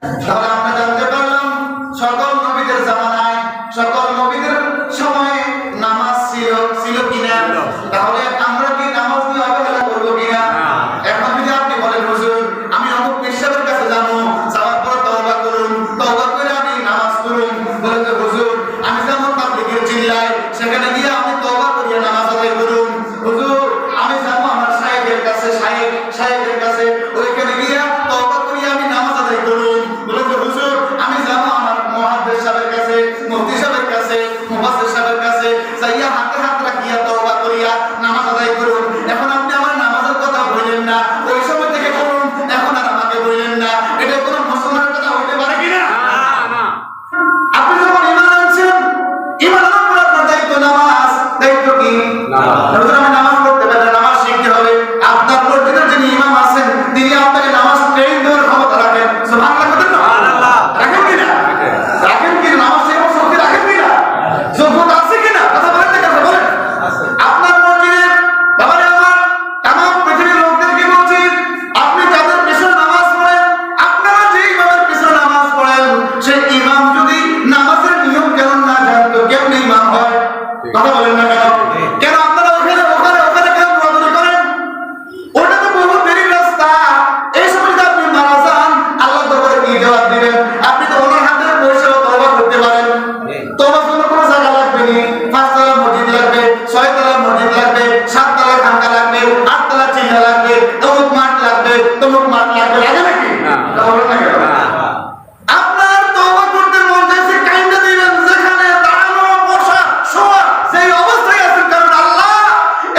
তাহলে আমরা জানতে পারলাম সকল নবীদের জামানায় সকল নবীদের সময়ে নামাজ ছিল কিনা। তাহলে আমরা কি নামাজ নিয়ে অবহেলা করবো কিনা? এখন যদি আপনি বলেন হুজুর আমি অমুক পেশাবের কাছে যাবো, যাওয়ার পর তওবা করুন, তওবা করে আমি নামাজ পড়ুন, বলেন যে হুজুর আমি যেমন পাবলিকের চিল্লায় সেখানে গিয়ে আমি তওবা করিয়ে নামাজ আদায় করুন। হুজুর আমি যাবো আমার শায়েখের কাছে, শায়েখের কাছে, ওইখানে গিয়ে তওবা করিয়ে আমি নামাজ আদায় করুন। বলেন যে হুজুর আমি যাবো আমার মুহাদ্দিস সাহেবের কাছে, মুফতি সাহেবের কাছে, মুফাসসির সাহেবের কাছে, যাইয়া হাতে হাত রাখিয়া তওবা করিয়া নামাজ আদায় করুন। এখন আপনি আমার নামাজের কথা বললেন না, ওই সময় থেকে বলুন, এখন আর আমাকে বললেন না। এটা কোনো মুসলমানের কথা হইতে পারে কিনা? আপনি যখন ঈমান আনছেন, ঈমান আনার পর আপনার দায়িত্ব নামাজ, দায়িত্ব কি? হুজুর আমি নামাজ পড়তে পারি না, নামাজ শিখতে হবে। আপনার মসজিদের যিনি ইমাম আছেন তিনি আপনাকে নামাজ ট্রেন দেওয়ার ক্ষমতা রাখেন। সুবহানাল্লাহ বলেন না? রাখেন কিনা? রাখেন কিনা? নামাজ শেখার শক্তি রাখেন কিনা? যোগ্যতা আছে কিনা? কথা বলেন না, কথা বলেন। আপনার মসজিদে বাবারে আমার তামাম পৃথিবীর লোকদেরকে বলছি, আপনি যাদের পেছনে নামাজ পড়েন, আপনারা যে ইমামের পেছনে নামাজ পড়েন, সেই ইমাম যদি নামাজের নিয়ম কানুন না জানতো কেমনে ইমাম হয়? কথা বলেন না কেন? কেন আপনারা ওখানে কেন দৌড়াদৌড়ি করেন? ওটা তো বহু দেরি রাস্তা। এই সময় যদি আপনি মারা যান আল্লাহ দরবারে কি জবাব দিবেন? আপনি তো ওনার হাতে বসেও তওবা করতে পারেন। তওবার জন্য কোনো জায়গা লাগবে না, 5 তলা মসজিদ লাগবে, 6 তলা মসজিদ লাগবে, 7 তলা খানকা লাগবে, 8 তলা চিল্লা লাগবে, অমুক মাঠ লাগবে, তমুক মাঠ লাগবে, লাগে নাকি? কথা বলেন না কেন? আপনার তওবা করতে মন চাইছে কাইন্দা দিবেন, যেখানে দাঁড়ানো বসা শোয়া সেই অবস্থায় আছেন, কারণ আল্লাহ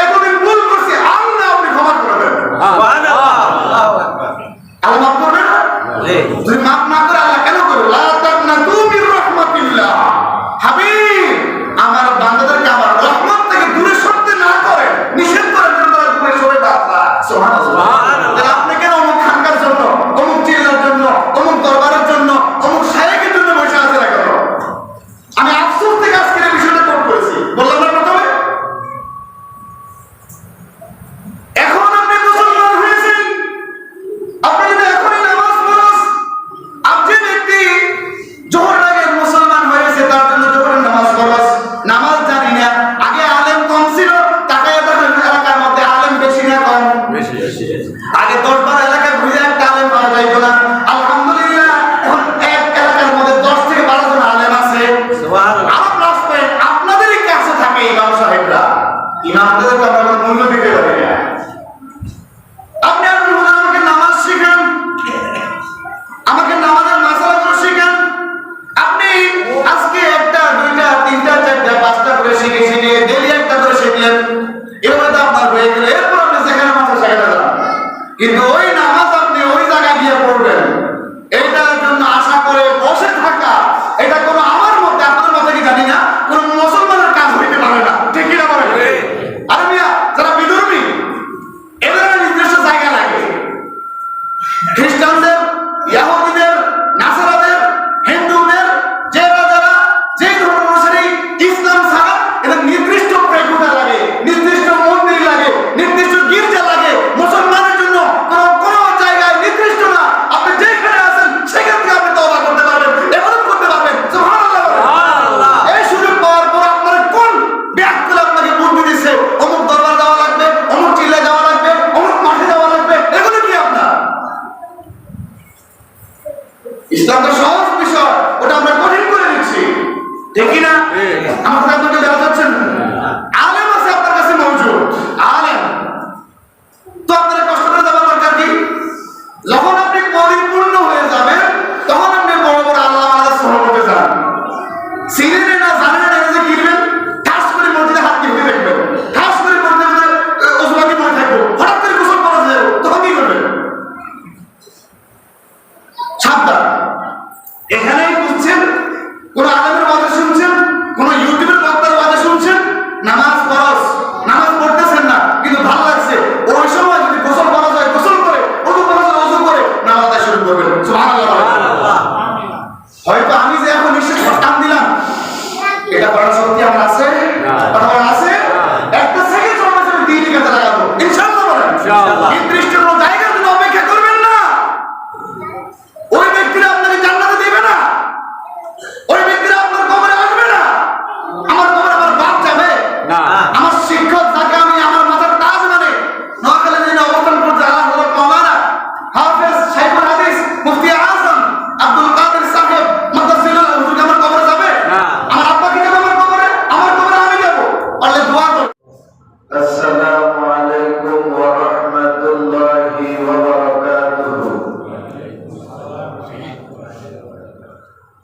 এতদিন ভুল করছি, আল্লাহ আপনি ক্ষমা করবেন। আল্লাহ মাফ করবে না? যদি মাফ না করে আল্লাহ কেন করবে? লা তাকনাতু মির রাহমাতিল্লাহ। হাবিব আমার বান্দাদেরকে আমার রহমত থেকে দূরে সরতে না করে, নিষেধ করার জন্য তারা দূরে সরে যাচ্ছে। সুবহানাল্লাহ। তাহলে আপনি কেন অমুক খানকার জন্য, অমুক চিল্লার জন্য, অমুক দরবারের জন্য, অমুক শায়েখের জন্য বসে আছেন না কেন? আমি আফসোস থেকে আজকের এই বিষয়টা কোট করেছি, বললাম না প্রথমে? এখন আপনি মুসলমান হয়েছেন, আপনি যদি এখনই নামাজ পড়েন, আপনি ব্যক্তি জোহরের আগে মুসলমান হয়েছে তার জন্য জোহরের নামাজ ফরজ। নামাজ জানি না, আগে আলেম কম ছিল, তাকায় দেখেন এলাকার মধ্যে আলেম বেশি না কম? আগে 10-12 এলাকায় ঘুরে একটা আলেম পাওয়া যাইতো না। আলহামদুলিল্লাহ এখন এক এলাকার মধ্যে 10 থেকে 12 জন আলেম আছে। আরো প্লাস পয়েন্ট আপনাদেরই কাছে থাকে ইমাম সাহেবরা। ইমামদের তো আমরা মূল্য দিতে পারি না। আপনি আমাকে নামাজ শিখান, আমাকে নামাজের মাসালাগুলো শিখান। আপনি আজকে 1টা 2টা 3টা 4টা 5টা করে শিখে ডেইলি একটা করে শিখলেন, এভাবে তো আপনার হয়ে গেল। এরপর আপনি সেখানে মাসে শেখাতে যান, কিন্তু ওই নামাজ আপনি ওই জায়গায় গিয়ে পড়বেন, এইটার জন্য আশা করে বসে থাকা, এটা কোনো আমার মধ্যে আপনার মধ্যে কি জানি না কোন মুসলমানের কাজ হইতে পারে না। ঠিক কিনা বলেন? আরে মিয়া যারা বিধর্মী এদের নির্দিষ্ট জায়গা লাগে। খ্রিস্টানদের, ইহুদিদের, নাসারাদের, হিন্দুদের, যারা যে ধর্ম অনুসারী ইসলাম ছাড়া এদের নির্দিষ্ট প্রেক্ষুটা লাগে, নির্দিষ্ট মন্দির লাগে, নির্দিষ্ট গির্জা লাগে। মুসলমানের জন্য কোন জায়গায় নির্দিষ্ট না। আপনি যেখানে আছেন সেখান থেকে আপনি তওবা করতে পারবেন, ইবাদত করতে পারবেন। সুবহানাল্লাহ। এই সুযোগ পাওয়ার পর আপনার কোন ব্যাকুল আপনাকে বুদ্ধি দিচ্ছে অমুক দরবার যাওয়া লাগবে, অমুক চিল্লায় যাওয়া লাগবে, অমুক মাঠে যাওয়া লাগবে? এগুলো কি আপনার? ইসলাম তো সহজ বিষয়, ওটা আমরা কঠিন করে দিচ্ছি। ঠিক কিনা? আমার কথা আপনাকে দেওয়া যাচ্ছে না। আলেম আছে আপনার কাছে মৌজুদ, আলেম তো আপনার কষ্ট করে যাওয়ার দরকার কি? যখন আপনি পরিপূর্ণ হয়ে যাবেন তখন আপনি বড় বড় আল্লাহ আল্লাহ সহমতে যান। সিনেনে না জানেন না যে কিনবেন, ঠাস করে মসজিদে হাত দিয়ে দেখবেন, ঠাস করে মসজিদে ওসমানি পড়ে থাকবো, হঠাৎ করে গোসল করা যাবে, তখন কি করবেন? সাবধান। এখানেই বুঝছেন, কোন আলেমের কথা শুনছেন, কোন ইউটিউবের বক্তার কথা শুনছেন, নামাজ ফরজ, নামাজ পড়তেছেন না, কিন্তু ভালো লাগছে, ওই সময় যদি গোসল করা যায় গোসল করে, ওযু করা যায় ওযু করে নামাজটা শুরু করবেন। সুবহানাল্লাহ। হয়তো আমি যে এখন নিশ্চিত টান দিলাম, এটা করার শক্তি আমার আছে? কথা বলা আছে? একটা সেকেন্ড সময় আমি দিনই কাজে লাগাবো ইনশাআল্লাহ। বলেন ইনশাআল্লাহ। নির্দিষ্ট কোনো জায়গার জন্য অপেক্ষা করবেন না। ওই ব্যক্তিরা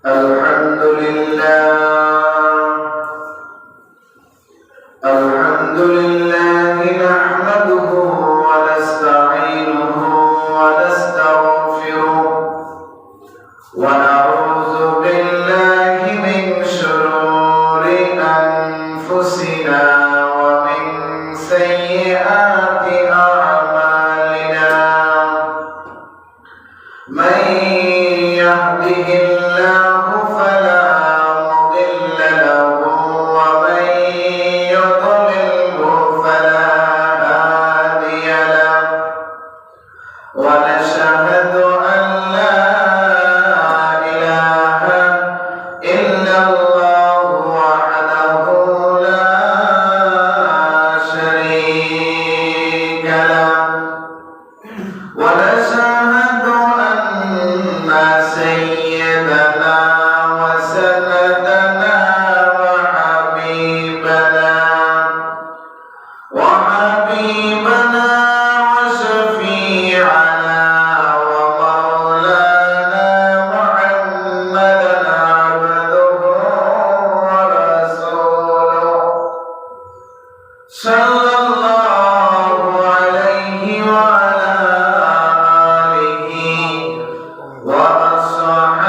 الحمد لله نحمده ونستعينه ونستغفره ونعوذ بالله من شرور أنفسنا ومن سيئات أعمالنا من يهده الله فلا مضل له ومن يضلله فلا هادي له ونشهد أن لا إله إلا الله وحده لا شريك له ونشهد أن سيدنا وسندنا وحبيبنا وشفيعنا ومولانا محمدا عبده ورسوله صلى الله عليه وعلى آله وأصحابه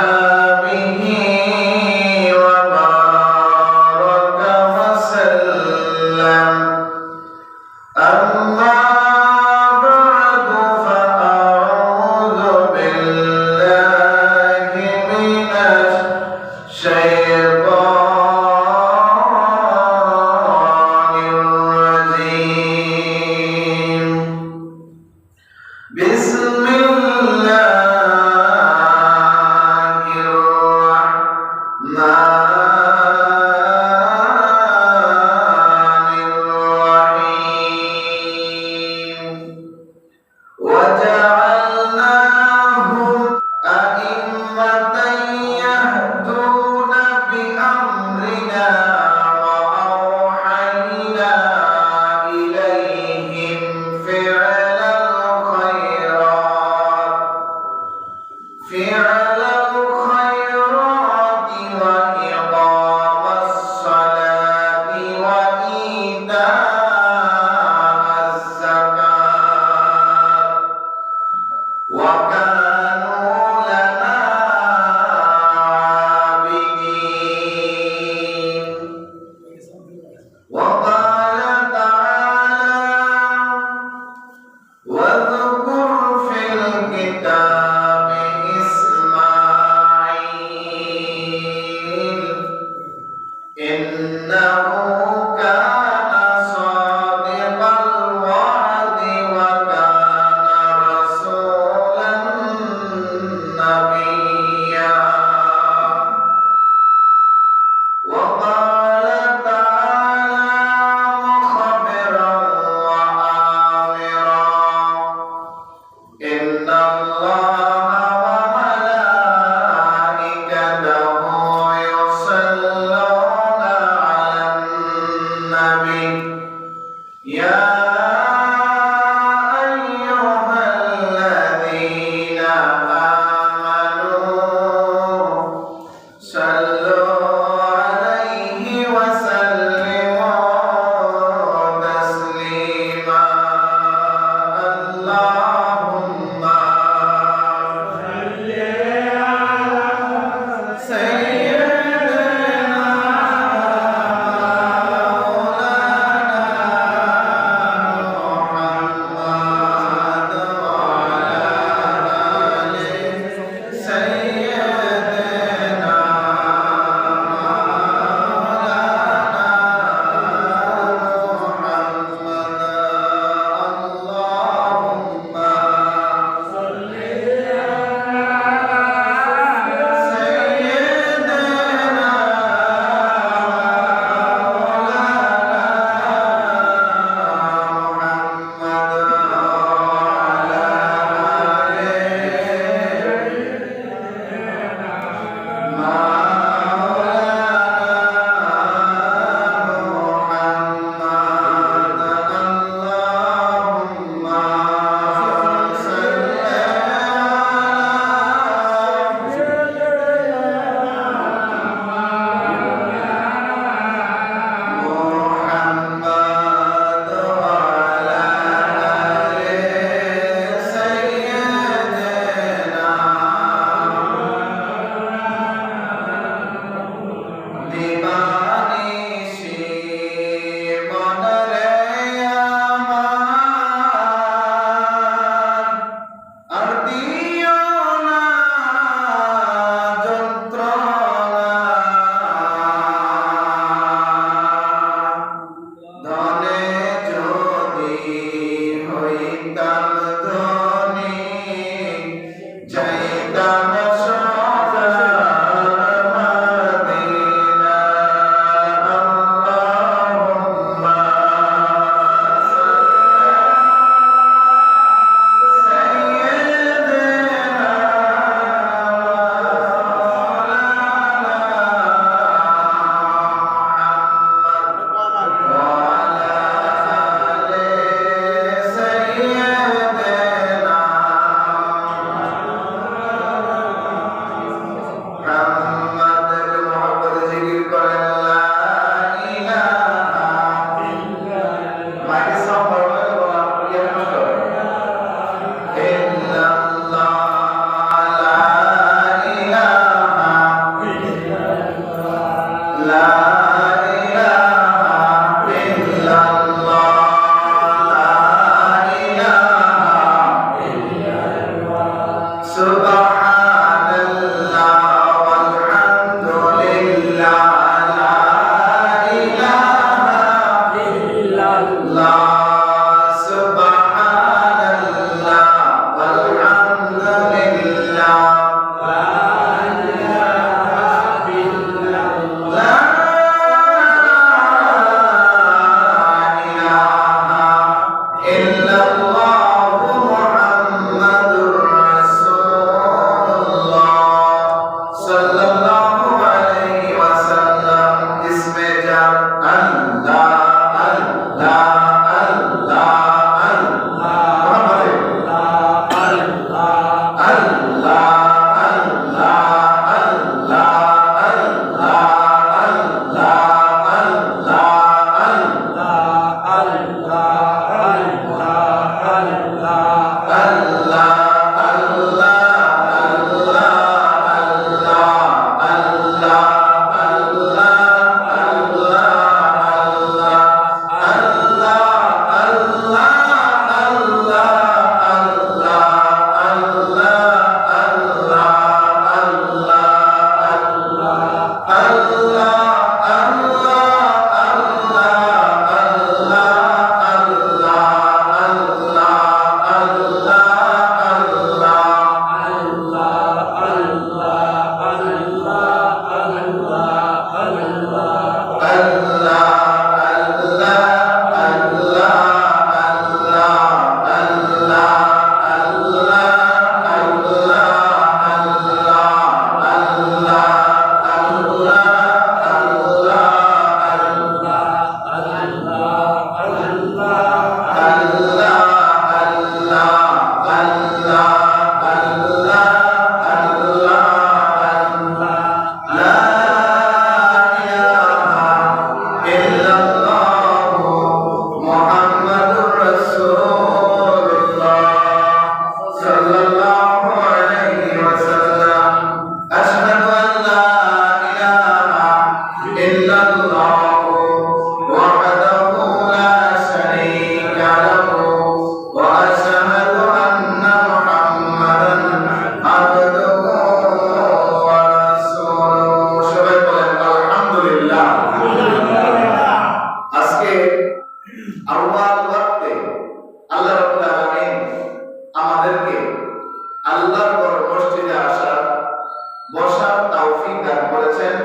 চলার তৌফিক দান করেছেন।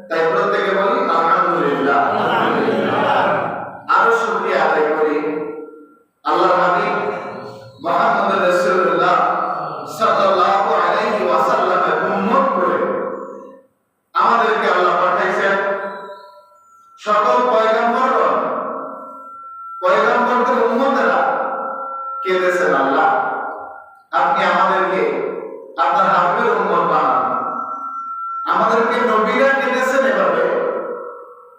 তাই প্রত্যেকে বলি আলহামদুলিল্লাহ। আরো শুকরিয়া আদায় করি আল্লাহর হাবিব মুহাম্মদ রাসূলুল্লাহ সাল্লাল্লাহু আলাইহি ওয়াসাল্লামের উম্মত করে আমাদেরকে আল্লাহ পাঠাইছেন। সকল পয়গম্বরদের উম্মতেরা কেঁদেছেন, আল্লাহ আপনি আমাদেরকে আপনার হাবিবের উম্মত বানান। আমাদেরকে নবীরা কেঁদেছেন এভাবে,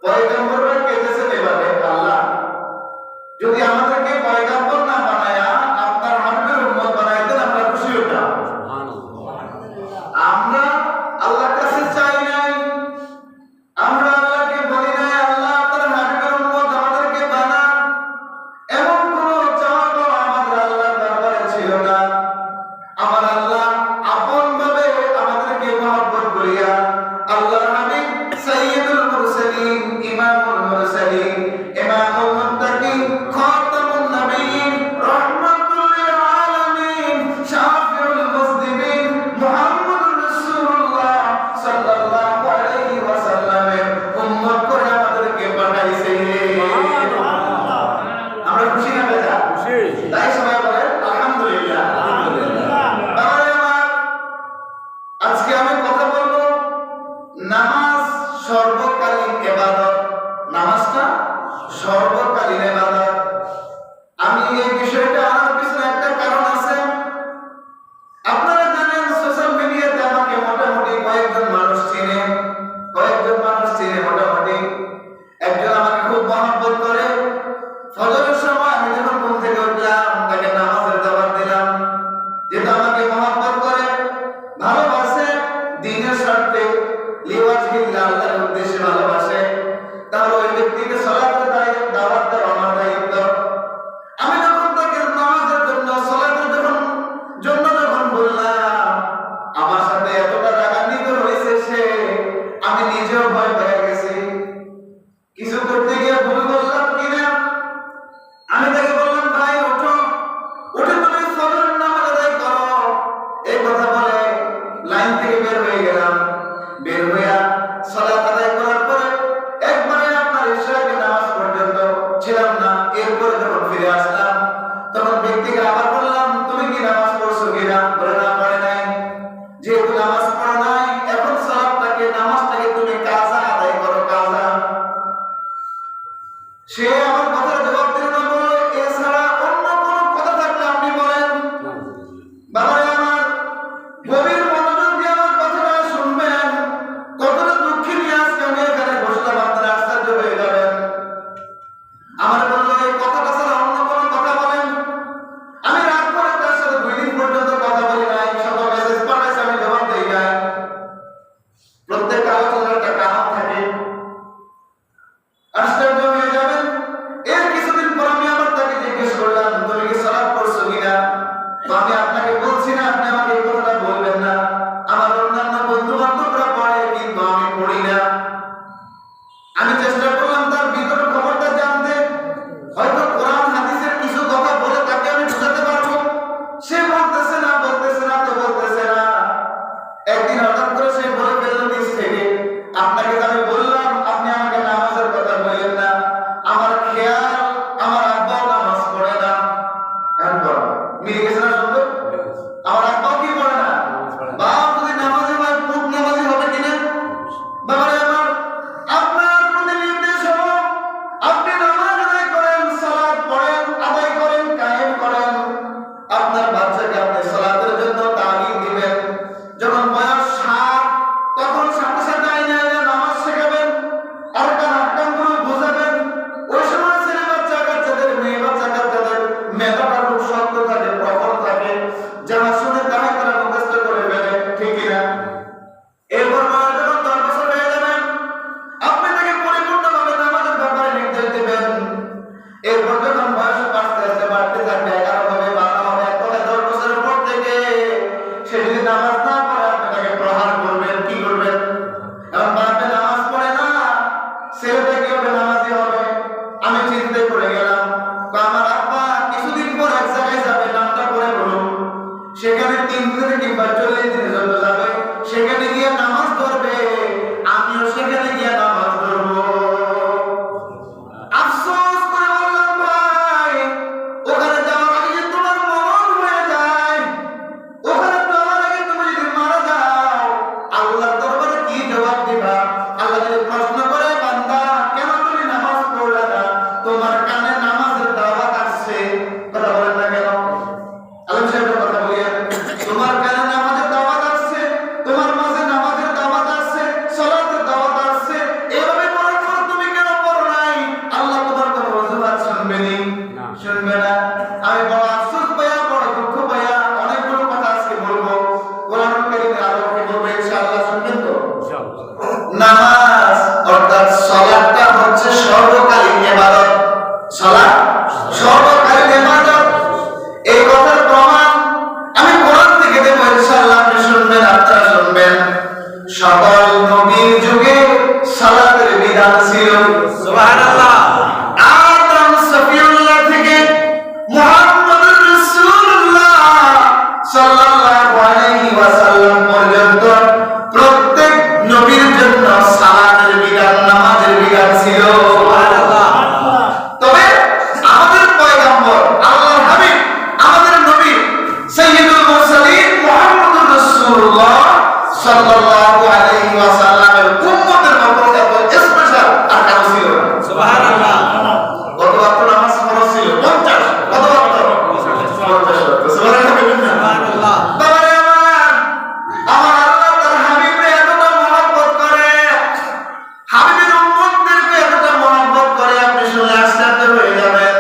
পয়গম্বররা কেঁদেছেন এভাবে। আল্লাহ যদি আমাদেরকে পয়গম্বর না বানায়া আপনার হাবিবের উম্মত বানাইতেন আমরা খুশি হতাম। আমরা আল্লাহর কাছে চাই নাই, আমরা আল্লাহকে বলি নাই আল্লাহ আপনার হাবিবের উম্মত আমাদেরকে বানান। এমন কোন চাওয়া পাওয়া আমাদের আল্লাহর দরবারে ছিল না। আমার আল্লাহ আপন ভাবে আমাদেরকে মহব্বত করিয়া আল্লাহর হাবিব সাইয়্যিদুল মুরসালিন, ইমামুল মুরসালিন, ইমামুল মুত্তাকিন, খাতামুন নবিয়্যিন, রাহমাতুল লিল আলামিন, শাফিউল মুসলিমিন মুহাম্মদুর রাসূলুল্লাহ সাল্লাল্লাহু আলাইহি ওয়াসাল্লামের উম্মত করে আমাদেরকে পাঠাইছে। সুবহানাল্লাহ। আমরা খুশি না বেজা? খুশি। তাই সবাই বলেন আলহামদুলিল্লাহ। আজকে আমি কথা বলবো নামাজ সর্বকালীন ইবাদত। নামাজটা সর্বকালীন ইবাদত। আমি এই বিষয়টা আনার পিছনে একটা কারণ আছে। আপনারা জানেন সোশ্যাল মিডিয়াতে আমাকে মোটামুটি কয়েকজন মানুষ চিনে মোটামুটি। একজন আমাকে খুব মহব্বত করে। ফজরের সময় আমি যখন ঘুম থেকে উঠলাম তাকে নামাজের দাওয়াত দিলাম। যেহেতু আমাকে মহব্বত করে, ভালোবাসে, দ্বীনের স্বার্থে, লিওয়াজহিল্লাহ আল্লাহর উদ্দেশ্যে ভালোবাসে, তাহলে ওই ব্যক্তিকে সালাতের দাওয়াত দেওয়া আমার দায়িত্ব। আমি যখন তাকে নামাজের জন্য সালাতের জন্য যখন বললাম, আমার সাথে এতটা রাগান্বিত হয়েছে সে, আমি নিজেও ভয় পেয়ে গেছি। কিছু করতে গিয়ে ভুল করলাম কিনা। আমি তাকে বললাম, ভাই ওঠো, উঠে তুমি ফজরের নামাজ আদায় করো। এই কথা বলে লাইন থেকে বের হয়ে গেলাম। বের হইয়া সালাত আদায় করার পরে একবারে আপনার ইশরাকের নামাজ পর্যন্ত ছিলাম না। এরপরে যখন ফিরে আসলাম তখন ব্যক্তিকে আবার বললাম, তুমি কি নামাজ পড়ছো কিনা? বলে না, পড়ে নাই। যেহেতু নামাজ পড়া নাই, এখন নামাজটাকে তুমি কাজা আদায় করো, কাজা। সে আমার কথার জবাব দিল না, বলে এছাড়া অন্য কোনো কথা থাকলে আপনি বলেন। বাবারে আমার, গভীর মনোযোগ দিয়ে আমার কথাটা শুনবেন। কতটা দুঃখী নিয়ে আজকে আমি এখানে বসলাম, আপনারা আশ্চর্য হয়ে যাবেন। আমার বললো, এই কথাটা ছাড়া অন্য কোনো কথা বলেন। আমি রাত করে তার সাথে 2 দিন পর্যন্ত কথা বলি নাই। সকল মেসেজ পাঠাইছে, আমি জবাব দেই নাই। প্রত্যেক আলোচনার একটা কারণ থাকে। আশ্চর্য হয়ে যাবেন। এর কিছুদিন পর আমি আবার তাকে জিজ্ঞেস করলাম, তুমি কি সালাত পড়ছো কিনা? তো আমি আপনাকে বলছি না, আপনি আমাকে এই কথাটা বলবেন না। আমার অন্যান্য বন্ধু বান্ধবরা পড়ে, কিন্তু আমি পড়ি না। আমি চেষ্টা করলাম তার ভিতরের খবরটা জানতে। হয়তো কোরআন হাদিসের কিছু কথা বলে তাকে আমি বোঝাতে পারবো। সে বলতেছে না। একদিন হঠাৎ করে সে বলে ফেললো নিজ থেকে, আপনাকে তো আমি বললাম আপনি আমাকে নামাজের কথা বললেন না। আমার খেয়াল, আমার আব্বাও নামাজ পড়ে না। এখন বলো, মিলে গেছে না সুন্দর? আমার আব্বাও কি পড়ে না? বাপ যদি নামাজি হয়, পুত নামাজি হবে কিনা? বাবারে আমার, আপনার প্রতি নির্দেশ হলো আপনি নামাজ আদায় করেন, সালাত পড়েন, আদায় করেন, কায়েম করেন। আপনার বাচ্চাকে আপনি সালাতের জন্য তালিম দিবেন। যখন বয়স 7, তখন সাথে সাথে আইনে নামাজ শেখাবেন, আরকান আহকামগুলো বোঝাবেন। ওই সময় ছেলে বাচ্চাদের, মেয়ে বাচ্চাদের মেধাটা খুব শক্ত থাকে, প্রখর থাকে, যারা শুনে তারা মুখস্থ করে ফেলে, ঠিক কিনা? এরপর বয়স যখন 10 বছর হয়ে যাবে, আপনি তাকে পরিপূর্ণভাবে নামাজের ব্যাপারে নির্দেশ দিবেন। এরপর যখন বয়স আস্তে আস্তে বাড়তে থাকবে, 11 হবে, 12 হবে, এক কথায় 10 বছরের পর থেকে সে যদি নামাজ না পড়ে, আপনি তাকে প্রহার করবেন। কি করবেন? এখন বাপে নামাজ পড়ে না, ছেলেটা কি হবে? নামাজি হবে। আমি চিন্তায় পড়ে গেলাম। আমার আব্বা কিছুদিন পর এক জায়গায় যাবে, নামটা পড়ে বলুন। সেখানে 3 দিন কিংবা 40 দিনের জন্য যাবে। সেখানে গিয়ে নামাজ সকল নবীর যুগে সালাতের বিধান ছিল। সুবহানাল্লাহ। আদম সফিউল্লাহ থেকে মুহাম্মদুর রাসূলুল্লাহ সাল্লাল্লাহু আলাইহি ওয়াসাল্লাম পর্যন্ত প্রত্যেক নবীর জন্য সালাতের বিধান, নামাজের বিধান ছিল। সুবহানাল্লাহ। তবে আমাদের পয়গম্বর, আল্লাহর হাবিব, আমাদের নবী সাইয়্যিদুল মুরসালিন মুহাম্মদুর রাসূলুল্লাহ সাল্লাল্লাহু আলাইহি ওয়াসাল্লামের উম্মতের মতো এত স্পেশাল আর কারো ছিল না। সুবহানাল্লাহ। কত ওয়াক্ত নামাজ ফরজ ছিল? 50। কত ওয়াক্ত? 50 ওয়াক্ত। সুবহানাল্লাহ। বাবারে আমার আল্লাহ তার হাবিবকে এতটা মহব্বত করে, হাবিবের উম্মতদেরকে এতটা মহব্বত করে, আপনি শুনলে আশ্চর্য হয়ে যাবেন।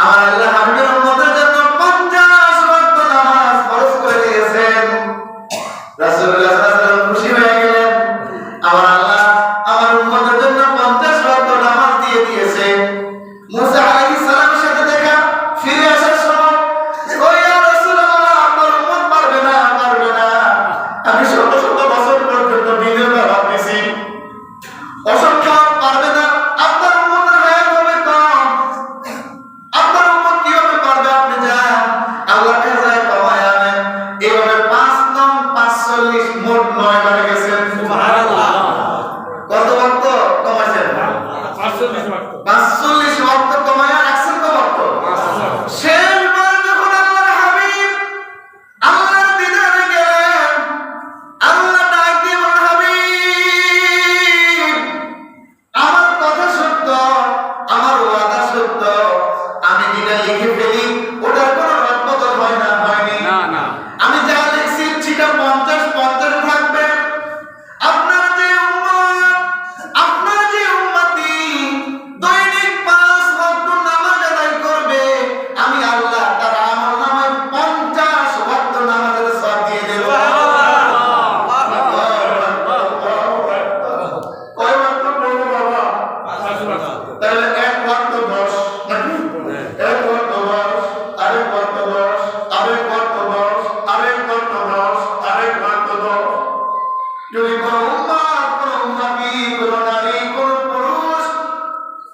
আমার আল্লাহ হাবিবের উম্মতের জন্য 50 ওয়াক্ত নামাজ ফরজ করে দিয়েছেন। রাসূলুল্লাহ সাল্লাল্লাহু আলাইহি ওয়াসাল্লাম খুশি হয়ে গেলেন। আমার আল্লাহ আমার উম্মতের জন্য 50 ওয়াক্ত নামাজ দিয়ে দিয়েছে। মুসা আলাইহিস সালামের সাথে দেখা, ফিরে আসার সময়, ও ইয়া রাসূলুল্লাহ, আমার উম্মত পারবে না। আমি শত শত বছর পর্যন্ত দিনের দাওয়াত দিছি, অসংখ্য পারবে না। আপনার উম্মতের হায়াত হবে কম, আপনার উম্মত কিভাবে পারবে? আপনি যান আল্লাহর কাছে কমায় আনেন। এইভাবে 5 নং 45 মোট 9 বারে গেছেন। সুবহানাল্লাহ। কত ওয়াক্ত কমাইছেন? 45 ওয়াক্ত কমায় রাখছেন। কত ওয়াক্ত? শেষবার যখন আল্লাহর হাবিব আল্লাহর দিদারে গেলেন, আল্লাহ ডাক দিয়ে বলেন, হাবিব, আমার কথা সত্য, আমার ওয়াদা সত্য, আমি যেটা লিখে ফেলি ওটার কোনো রদবদল হয় না, হয়নি। না না। আমি যা লিখছি সেটা 50 থাকবে। আপনার যে উম্মতি দৈনিক 5 ওয়াক্ত নামাজ আদায় করবে, আমি আল্লাহ তার আমলনামায় 50 ওয়াক্ত নামাজের সওয়াব দিয়ে দেব। কয় ওয়াক্ত পড়বো বাবা? তাহলে 1 ওয়াক্ত 10 নাকি? 1 ওয়াক্ত 10, আরেক ওয়াক্ত 10, আরেক ওয়াক্ত 10, আরেক ওয়াক্ত 10, আরেক ওয়াক্ত 10। যদি কোনো উম্মত, কোনো উম্মতি, কোনো নারী, কোনো পুরুষ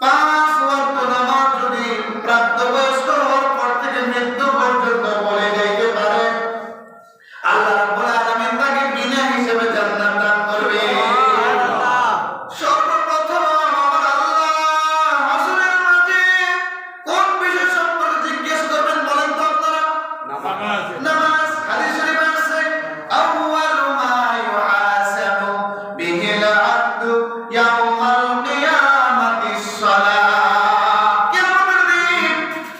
5 ওয়াক্ত নামাজ যদি প্রাপ্তবয়স্ক হওয়ার পর থেকে মৃত্যু পর্যন্ত পড়ে যাইতে পারে, আল্লাহ রাব্বুল আলামিন তাকে বিনা হিসেবে জান্নাত দান করবে। সর্বপ্রথম আমার আল্লাহ হাসরের মাঠে কোন বিষয় সম্পর্কে জিজ্ঞেস করবেন বলেন তো আপনারা? নামাজ। হাদিস শরীফে আছে, আউয়ালু মা ইউহাসাবু বিহিল আবদু ইয়াউমাল কিয়ামাতিস সালাহ। কিয়ামতের দিন,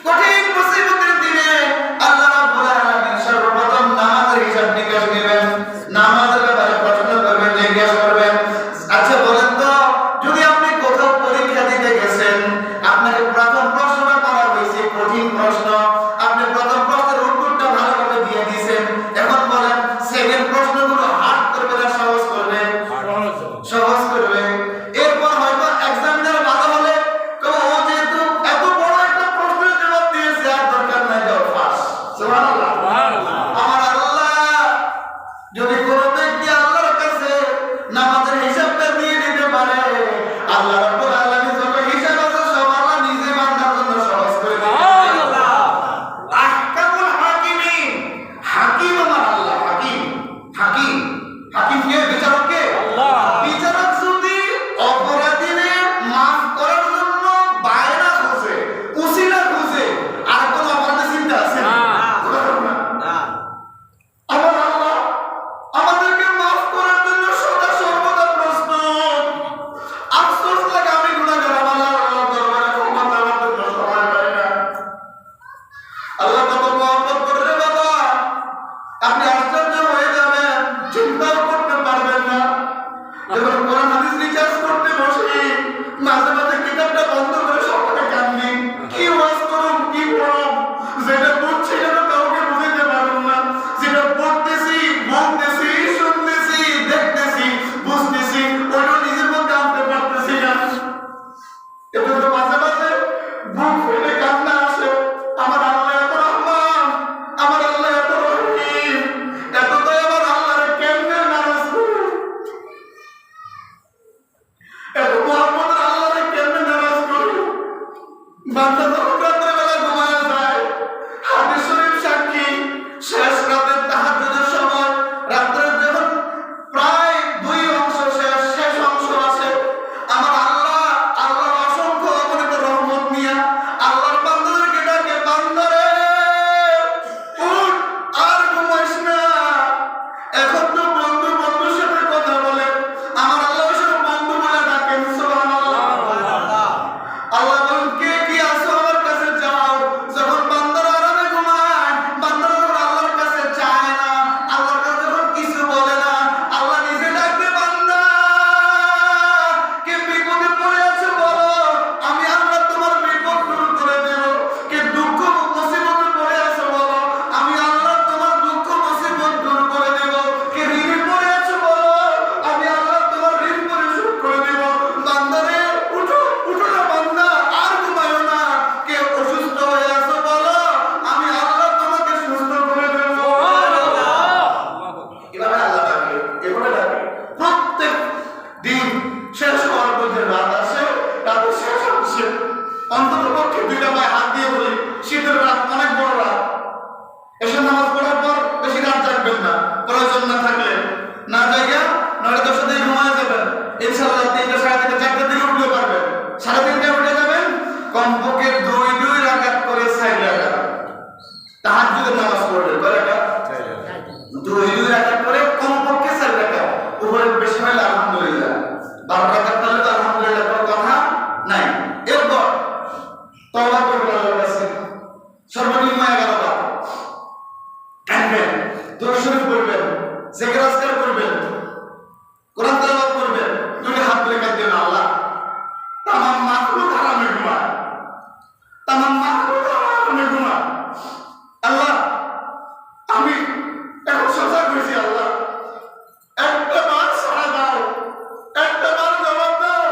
কঠিন মুসিবতের দিনে আল্লাহ রাব্বুল আলামিন সর্বপ্রথম নামাজের হিসাব নিকাশ নেবেন, নামাজের ব্যাপারে প্রশ্ন করবেন, জিজ্ঞাসা করবেন। আচ্ছা বলেন তো, যদি আপনি কোথাও পরীক্ষা দিতে গেছেন, আপনাকে প্রথম প্রশ্নটা করা হয়েছে কঠিন প্রশ্ন, আপনি প্রথম প্রশ্নের উত্তরটা ভালোভাবে দিয়ে দিয়েছেন, এখন বলেন সেকেন্ড প্রশ্নগুলো হার্ড করবে না সহজ করবে? সহজ করবে। এরপর হয়তো এক্সামিনার বাধা হলে কবে, ও যেহেতু এত বড় একটা প্রশ্নের জবাব দিয়েছে, আর দরকার নাই, যাও পাস। সুবহানাল্লাহ। আমার আল্লাহ যদি কোনো ব্যক্তি আল্লাহর কাছে নামাজের হিসাবটা দিয়ে দিতে পারে, আল্লাহ রাব্বুল আলামিন যত হিসাব আছে সব আল্লাহ নিজে বান্দার জন্য সহজ করে দিবেন। আহকামুল হাকিমিন, হাকিম আমার আল্লাহ, হাকিম। হাকিম কে? বিচারক কে? আল্লাহ। বিচারক যদি অপরাধীরে মাফ করার জন্য বায়না খুঁজে, উসিলা খুঁজে, আর কোনো অপরাধের চিন্তা আছে? না। না। আমার আল্লাহ আমাদেরকে মাফ করার জন্য সদা সর্বদা প্রস্তুত। আফসোস লাগে আমি গুনাহগার, আমার আল্লাহর দরবারে ক্ষমা চাওয়ার জন্য সময় পাই না। আল্লাহ কত মহব্বত করে রে বাবা, আপনি আশ্চর্য হয়ে যাবেন, চিন্তাও করতে পারবেন না। যখন কোরআন হাদিস রিসার্চ করতে বসি, মাঝে মাঝে কিতাবটা বন্ধ করে সকলে কান্দি। কি ওয়াজ করুন, কি পড়ুন, যেটা বুঝছি সেটা কাউকে বুঝাইতে পারুন না। যেটা পড়তেছি, বলতেছি, শুনতেছি, দেখতেছি, বুঝতেছি, ওটা নিজের মধ্যে আনতে পারতেছি না। এটা তো মাঝে মাঝে বুক ফেটে কান্না আসে। আমার আল্লাহ এত রহমান, আমার আল্লাহ এত রহিম, এত দয়াবান, আল্লাহরে কেমনে নারাজ করি। কমপক্ষে দুইটা পায়ে হাত দিয়ে বলি, শীতের রাত অনেক বড় রাত, এসব নামাজ পড়ার পর বেশি রাত জাগবেন না, প্রয়োজন না থাকলে না জায়গা নয়টা 10টার দিকে ঘুমায় যাবেন, ইনশাআল্লাহ 3টা, 3:30, 4টার দিকে উঠতে পারবেন, 3:30টায় উঠে যাবেন, কমপক্ষে 2 রাকাত করে 4 রাকাত তাহাজ্জুদের নামাজ পড়বেন। কয় রাকাত? 2 রাকাত করে কমপক্ষে 4 রাকাত, উপরে বেশি হলে আলহামদুলিল্লাহ, 12 রাকাত করলে তো আলহামদুলিল্লাহ কোনো কথা নাই। এরপর তওবা করবেন আল্লাহর কাছে, সর্বনিম্ন 11 বার কাঁদবেন, দরুদ শরীফ পড়বেন, জিকির আজকার করবেন, কোরআন তেলাওয়াত করবেন, দুই হাত তুলে কাঁদবেন, আল্লাহ তামাম মাখলুক হারামে ঘুমায়, তামাম মাখলুক হারামে ঘুমায়, আল্লাহ আমি এখন সজাগ হয়েছি, আল্লাহ একটা বার সাড়া দাও, একটা বার জবাব দাও,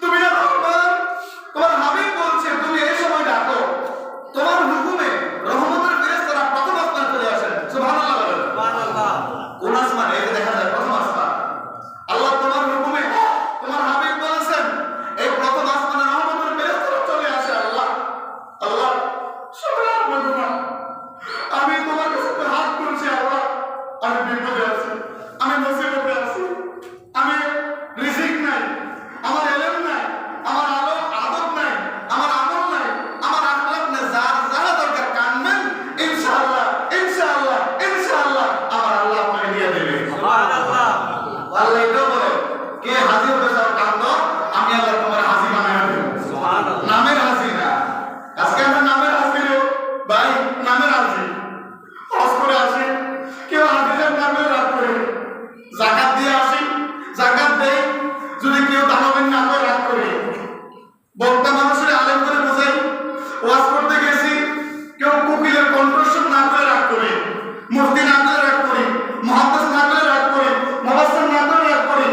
তুমি না রহমান, তোমার হাবিব বলছে তুমি এই সময় ডাকো, তোমার হুকুমে রহমতের ফেরেশতারা প্রথম আসমানে চলে আসেন। সুবহানাল্লাহ বলেন। সুবহানাল্লাহ। কোন আসমান? এই যে দেখা যায় প্রথম আসমান। আল্লাহ তোমার হুকুমে তোমার হাবিব বলেছেন এই প্রথম আসমানে রহমতের ফেরেশতারা চলে আসে। আল্লাহ আল্লাহ সুবহানাল্লাহ, আমি তোমার কাছে হাত তুলছি, আল্লাহ আমি বিপদে আছি, আমি মুসিবতে আছি, আমি রিজিক নাই, আমার ইলম নাই, আমার আদব নাই, আমার আমল নাই, আমার আখলাক নাই, যার যা দরকার কানবেন, ইনশাআল্লাহ ইনশাআল্লাহ ইনশাআল্লাহ আমার আল্লাহ আপনাকে দিয়ে দেবে। সুবহানাল্লাহ। আল্লাহ এটাও বলে কে হাজির হয়ে যাও কান্দো, আমি আল্লাহ তোমার হাজির বানায় দেব। সুবহানাল্লাহ। নামের হাজির না, আজকে আমরা নামের হাজির ভাই, নামের হাজির হজ করে আসি, কেউ হাজিরের নামে রাগ করে, যাকাত দিয়ে আসি, যাকাত দেই, যদি কেউ দানবের নামে রাগ করে, বক্তা মানুষের আলেম করে বোঝাই, ওয়াজ করতে গেছি, কেউ কোকিলের কণ্ঠস্বর না করে রাগ করে, মুফতি না করে রাগ করি, মুহাদ্দিস না করে রাগ করি, মুফাসসির না করে রাগ করি,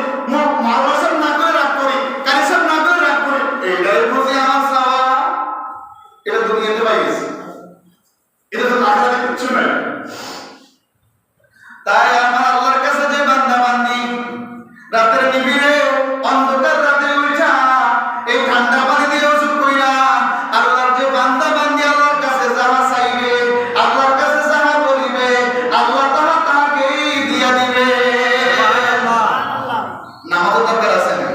মাওলানা না করে রাগ করি, কারি সাহেব না করে রাগ করি, এটাই বুঝি আমার চাওয়া। এটা দুনিয়াতে পাই গেছি, এটা তো আখেরাতে কিচ্ছু নাই। তাই আমার আল্লাহর কাছে যে বান্দা বান্দি রাতের নিবিড়ে অন্ধকার রাতে উঠা এই ঠান্ডা পানি দিয়ে ওযু কইরা আল্লাহর যে বান্দা বান্দি আল্লাহর কাছে যাহা চাইবে, আল্লাহর কাছে যাহা বলিবে, আল্লাহ তাহা তাহাকেই দিয়া দিবে। সুবহানাল্লাহ। নামাজের দরকার আছে না?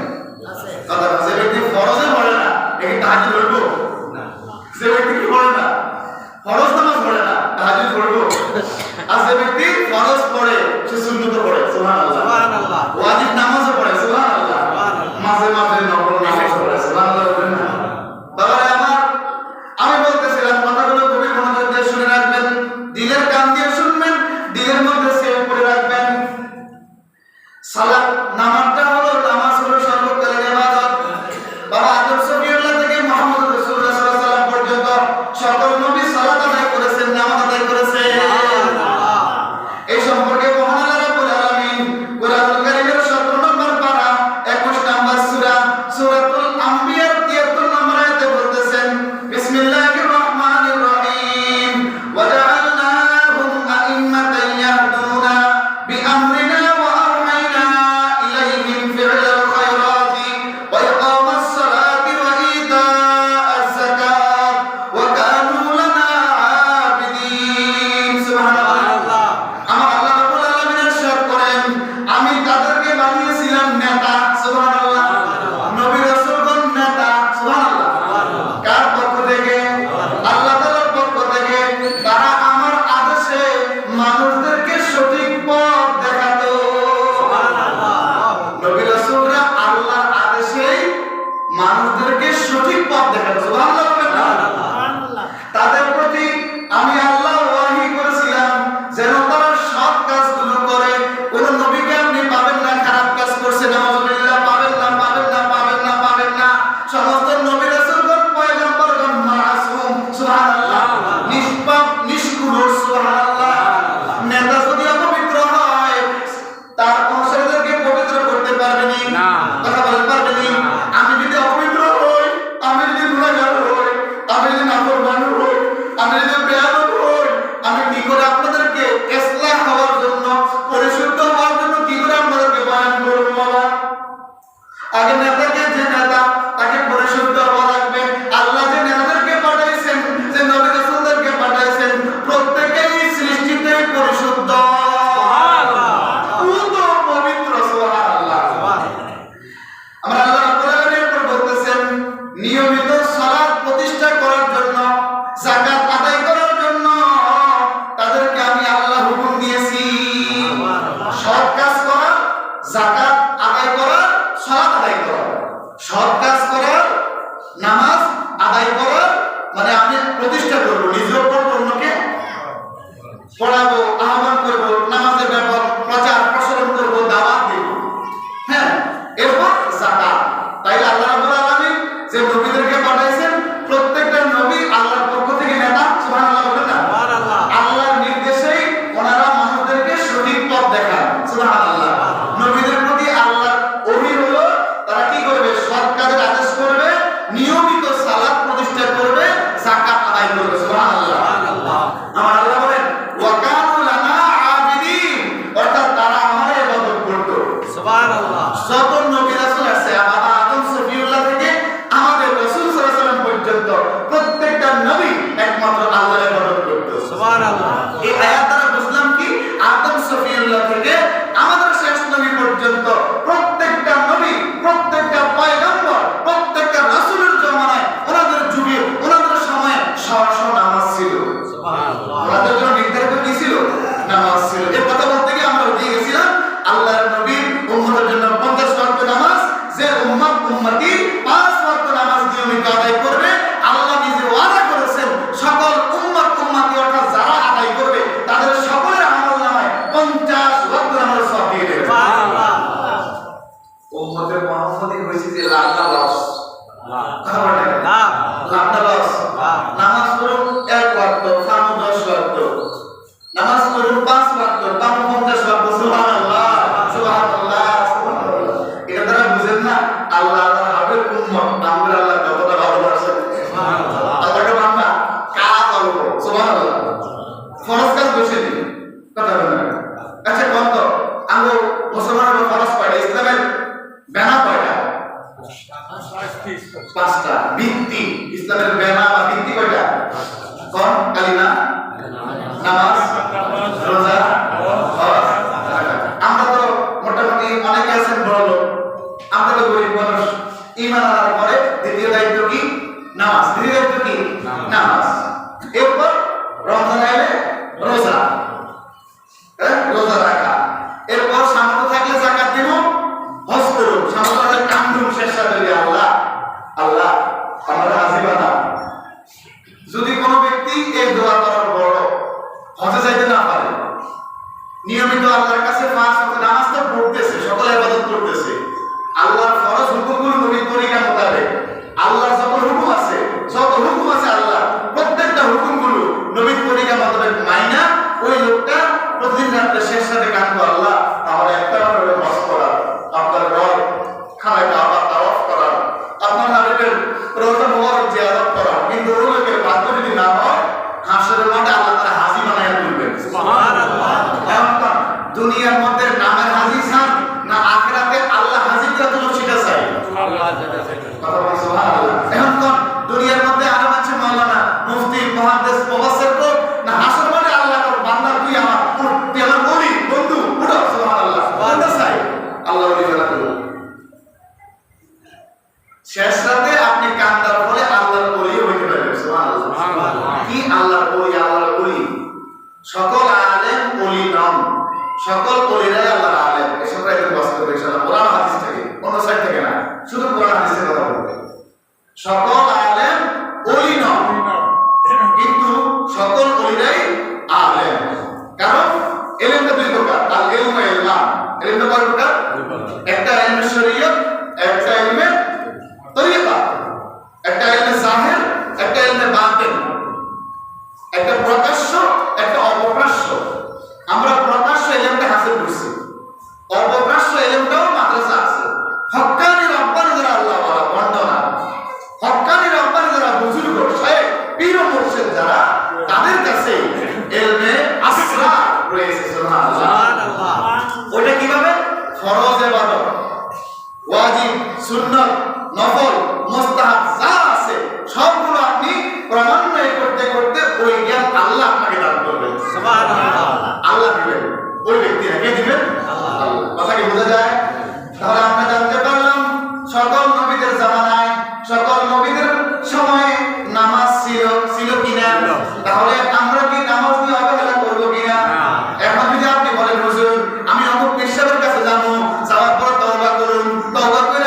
কথা আছে। যে ব্যক্তি ফরজে পড়ে না, এই তাহাজ্জুদ পড়বো না। যে ব্যক্তি কি পড়ে না, ফরজ নামাজ পড়ে না, তাহাজ্জুদ পড়বো। আর যে ব্যক্তি ফরজ পড়ে সে সুন্নত পড়ে। সুবহানাল্লাহ। সুবহানাল্লাহ। ওয়াজিব নামাজও পড়ে। সুবহানাল্লাহ। সুবহানাল্লাহ। মাঝে মাঝে নফল নামাজ পড়ে। সুবহানাল্লাহ বলেন না? বাবারে আমার, আমি বলতেছিলাম কথাগুলো খুবই মনোযোগ দিয়ে শুনে রাখবেন, দিলের কান দিয়ে শুনবেন, দিলের মধ্যে সেভ করে রাখবেন। সালাত নামাজটা হলো, নামাজ হলো সর্বকালের ইবাদত। বাবা আদম সফিউল্লাহ থেকে মুহাম্মদ রাসূলুল্লাহ সাল্লাল্লাহু আলাইহি ওয়াসাল্লাম পর্যন্ত সকল নবী সালাত আদায় করেছেন, নামাজ আদায় করেছেন। সুবহানাল্লাহ। এই সম্পর্কে মহান আল্লাহ রাব্বুল আলামিন কুরআনুল কারীমের 17 নম্বর পারা 21 নম্বর সূরা সূরাতুল আম্বিয়ার 73 নম্বর আয়াতে বলতেছেন, বিসমিল্লাহির রহমানির রহিম, ওয়া জাআলনাহুম আইম্মাতান ইয়াহদুনা বিআমরিনা ওয়া আওহাইনা ইলাইহিম ফি'লাল খায়রাতি ওয়া ইকামাস সালাতি ওয়া ইতাআজ যাকাত ওয়া কানু লানা আবিদিন। সুবহানাল্লাহ। আমার আল্লাহ রাব্বুল আলামিন ইরশাদ করেন, আমি তাদেরকে বানিয়েছিলাম নেতা। সুবহানাল্লাহ। নবী রাসূলগণ নেতা। সুবহানাল্লাহ। কার পক্ষ থেকে? আল্লাহ তাআলার পক্ষ থেকে। তারা আমার আদেশে মানুষদেরকে সঠিক পথ দেখাতো। সুবহানাল্লাহ। নবী রাসূলরা আল্লাহর আদেশেই মানুষদেরকে সঠিক পথ দেখাতো। সুবহানাল্লাহ বলেন না? তাদের প্রতি আমি আল্লাহ ওয়াহী করেছিলাম যেন তারা সৎ কাজগুলো করে। কোন নবীকে আপনি পাবেন না খারাপ কাজ করছে, নাউযুবিল্লাহ, পাবেন না পাবেন না পাবেন না পাবেন না। সমস্ত নবী রাসূলগণ পয়গম্বরগণ মাসুম। সুবহানাল্লাহ। নিষ্পাপ নিষ্কুল। সুবহানাল্লাহ। নেতা যদি অপবিত্র হয় তার অনুসারীদেরকে পবিত্র করতে পারবে না। কথা বলতে পারবে না। আমি যদি অপবিত্র হই, আমি যদি গুনাহগার হই, আমি যদি নাফরমান হই, আমি যদি বেয়াদব হই, আমি কি করে আপনাদেরকে ইসলাহ হওয়ার জন্য, পরিশুদ্ধ হওয়ার জন্য কি করে আপনাদেরকে বয়ান করব? বাবা আগে নেতাকে, যে নেতা তাকে পরিশুদ্ধ হওয়া লাগবে। আল্লাহ যে নেতা সালাত আদায় করা, সৎ কাজ করার, নামাজ আদায় করার, মানে আমি প্রতিষ্ঠা করব, নিজেও পড়বো, অন্যকে পড়াবো, আহ্বান করব, নামাজের ব্যাপার প্রচার প্রসারণ করব, দাওয়াত দেব। হ্যাঁ, এরপর যাকাত। তাই আল্লাহ রাব্বুল আলামিন যে নবীদেরকে পাঠাইছেন, প্রত্যেকটা নবী আল্লাহর পক্ষ থেকে নেতা। সুবহানাল্লাহ বলেন না? সুবহানাল্লাহ। আল্লাহর নির্দেশেই ওনারা মানুষদেরকে সঠিক পথ দেখান। সুবহানাল্লাহ। নবীদের প্রতি আল্লাহর ওহী হলো তারা কি করবে? সৎ কাজের আদেশ করবে, নিয়মিত সালাত প্রতিষ্ঠা করবে, যাকাত আদায় করবে। সুবহানাল্লাহ। সুবহানাল্লাহ। আমার আল্লাহ বলেন ওয়া কানু লানা আবিদিন, অর্থাৎ তারা আমার ইবাদত করত। সুবহানাল্লাহ। যত নবী রাসূল আছে, বাবা আদম সফিউল্লাহ থেকে আমাদের রাসূল সাল্লাল্লাহু আলাইহি ওয়াসাল্লাম পর্যন্ত প্রত্যেকটা নবী একমাত্র আল্লাহর ইবাদত করত। সুবহানাল্লাহ। এই আয়াত দ্বারা বুঝলাম কি, আদম সফিউল্লাহ থেকে আমাদের শেষ নবী পর্যন্ত প্রত্যেকটা নবী, প্রত্যেকটা পয়গম্বর, প্রত্যেকটা রাসূলের জামানায়, ওনাদের যুগে, ওনাদের সময়ে স্ব নামাজ ছিল। সুবহানাল্লাহ। ওনাদের জন্য নির্ধারিত কি ছিল? নামাজ ছিল। এই কথা বলতে গিয়ে আমরা উঠে গেছিলাম আল্লাহর নবীর উম্মতের জন্য 50 ওয়াক্ত নামাজ, যে উম্মতি 5 ওয়াক্ত নামাজ নিয়মিত আদায় করবে, আল্লাহ নিজে ওয়াদা করেছেন সকল উম্মতি অর্থাৎ যারা আদায় করবে তাদের সকলের আমলনামায় 50 ওয়াক্ত নামাজ সওয়াব দিয়ে দেবেন। সুবহানাল্লাহ। উম্মতের মুহাম্মদী হইছে যে লাভ না লস। কথা বলেন না? না। লাভ না লস। না। নামাজ পড়ুন 1 ওয়াক্ত, ফামু 10 ওয়াক্ত। নামাজ পড়ুন 5 ওয়াক্ত, ফামু 50 ওয়াক্ত। সুবহানাল্লাহ, সুবহানাল্লাহ, সুবহানাল্লাহ। এটা তারা বুঝেন না আল্লাহর হাবিব উম্মত আমাদের আল্লাহ কতটা ভালোবাসেন। সুবহানাল্লাহ। আল্লাহকে বান্দা কাজ অল্প। সুবহানাল্লাহ। ফরজ কাজ বেশি দিন। কথা বলেন না? আচ্ছা কোন তো আমরা মুসলমানের ফরজ কয়টা? ইসলামের ব্যানা কয়টা? 5টা। ভিত্তি, ইসলামের ব্যানা বা ভিত্তি কয়টা? কোন? কালিমা, নামাজ, রোজা, হজ, যাকাত। আমরা তো মোটামুটি অনেকে আছেন বড় লোক, আমরা তো গরিব মানুষ। ঈমান আনার পরে দ্বিতীয় দায়িত্ব কি? নামাজ। দ্বিতীয় দায়িত্ব কি? নামাজ। এরপর রমজান আইলে রোজা, রোজা রাখা। এরপর সামর্থ্য থাকলে যাকাত দিব, হজ করুন। সামর্থ্য থাকলে কামরুম শেষ করে আল্লাহ আল্লাহ আমার হাজি বানা। যদি কোনো ব্যক্তি এই দোয়া করার বড় হজে যাইতে না পারে, নিয়মিত আল্লাহর কাছে 5 ওয়াক্ত নামাজ তো পড়তেছে, সকল ইবাদত করতেছে, আল্লাহর ফরজ হুকুমগুলো নবীর তরিকা মোতাবেক, আল্লাহর যত হুকুম আছে আল্লাহ প্রত্যেকটা হুকুমগুলো নবীর তরিকা মোতাবেক মাইনা ওই লোকটা প্রতিদিন রাতে শেষ রাতে কাঁদতো, আল্লাহ আমার একটা করে হজ করা, আপনার ঘর খানায় কাবা তাওয়াফ করা, আপনার হাবিবের রওজা মুবারক জিয়ারত করা। কিন্তু ওই লোকের ভাগ্য যদি না হয়, হাসরের মাঠে আল্লাহ তাআলা হাজী বানায়া তুলবেন। সুবহানাল্লাহ। এখন দুনিয়ার মধ্যে নামের হাজী চান না আখিরাতে আল্লাহ হাজী করে তুলো সেটা চাই? আল্লাহ যেটা চাইবেন। কথা বলেন সুবহানাল্লাহ। এখন দুনিয়ার মধ্যে আরো আছে মাওলানা, মুফতি, মুহাদ্দিস, মুফাসসির কো না হাসর মাঠে আল্লাহ কর বান্দা তুই আমার ওলি বন্ধু উঠো। সুবহানাল্লাহ। বান্দা চাই আল্লাহ ওলি বানা তুলো। শেষ রাতে আপনি কান্দার ফলে আল্লাহর ওলি হইতে পারবেন। সুবহানাল্লাহ। সুবহানাল্লাহ। কি আল্লাহর ওলি? আল্লাহর ওলি সকল আলেম ওলি নন, সকল ওলিরাই আল্লাহর আলেম। এসব রাইতে বাস্তব ইনশাআল্লাহ কোরআন হাদিস থেকে, অন্য সাইড থেকে না, শুধু কোরআন হাদিসের কথা বলতে। সকল আলেম ওলি নন, কিন্তু সকল ওলিরাই আলেম। কারণ ইলমটা 2 প্রকার, আল ইলমু ইলমান। ইলমটা কয় প্রকার? একটা ইলমে শরীয়ত, একটা ইলমে তরিকা, একটা ইলমে জাহির, একটা ইলমে বাতিন, একটা প্রকাশ্য, একটা অপ্রকাশ্য। আমরা প্রকাশ্য ইলমটা হাসিল করছি, অপ্রকাশ্য ইলমটাও মাদ্রাসা আছে। হক্কানি রব্বানি যারা আল্লাহ ওয়ালা বন্ধনা, হক্কানি রব্বানি যারা বুজুর্গ শায়েখ পীর ও মুর্শিদ যারা, তাদের কাছে ইলমে আসরার রয়েছে। সুবহানাল্লাহ। সুবহানাল্লাহ। ওটা কিভাবে? ফরজ ইবাদত, ওয়াজিব, সুন্নাত, নফল, মুস্তাহাব যা আছে সবগুলো আপনি ক্রমান্বয়ে করতে করতে ওই জ্ঞান আল্লাহ আপনাকে দান করবেন। সুবহানাল্লাহ। আল্লাহ দিবেন, ওই ব্যক্তিরা কে দিবেন? আল্লাহ। কথা কি বোঝা যায়? তাহলে আমরা জানতে পারলাম সকল নবীদের জামানায়, সকল নবীদের সময়ে নামাজ ছিল কিনা? তাহলে আমরা কি নামাজ নিয়ে অবহেলা করবো কিনা? এখন যদি আপনি বলেন হুজুর আমি অমুক পেশাবের কাছে যাবো, যাওয়ার পর তওবা করুন, তওবা করে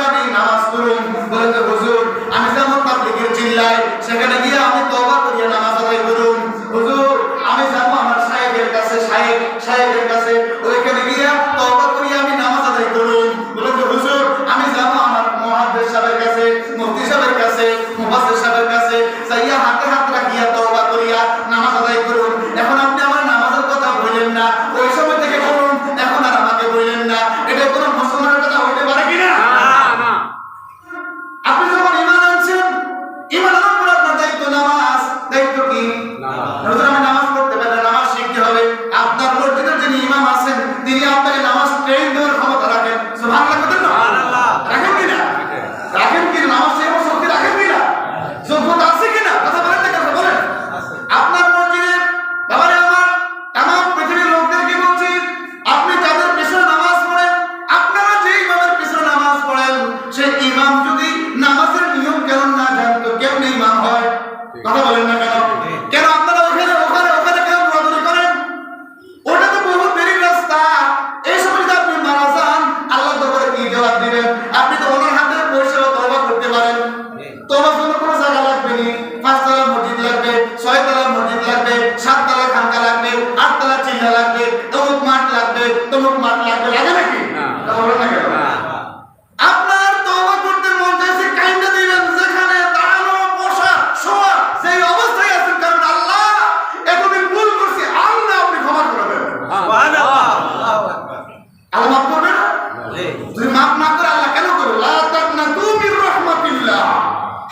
যদি মাফ না করে আল্লাহ কেন করে লা তাকনাতু মির রাহমাতিল্লাহ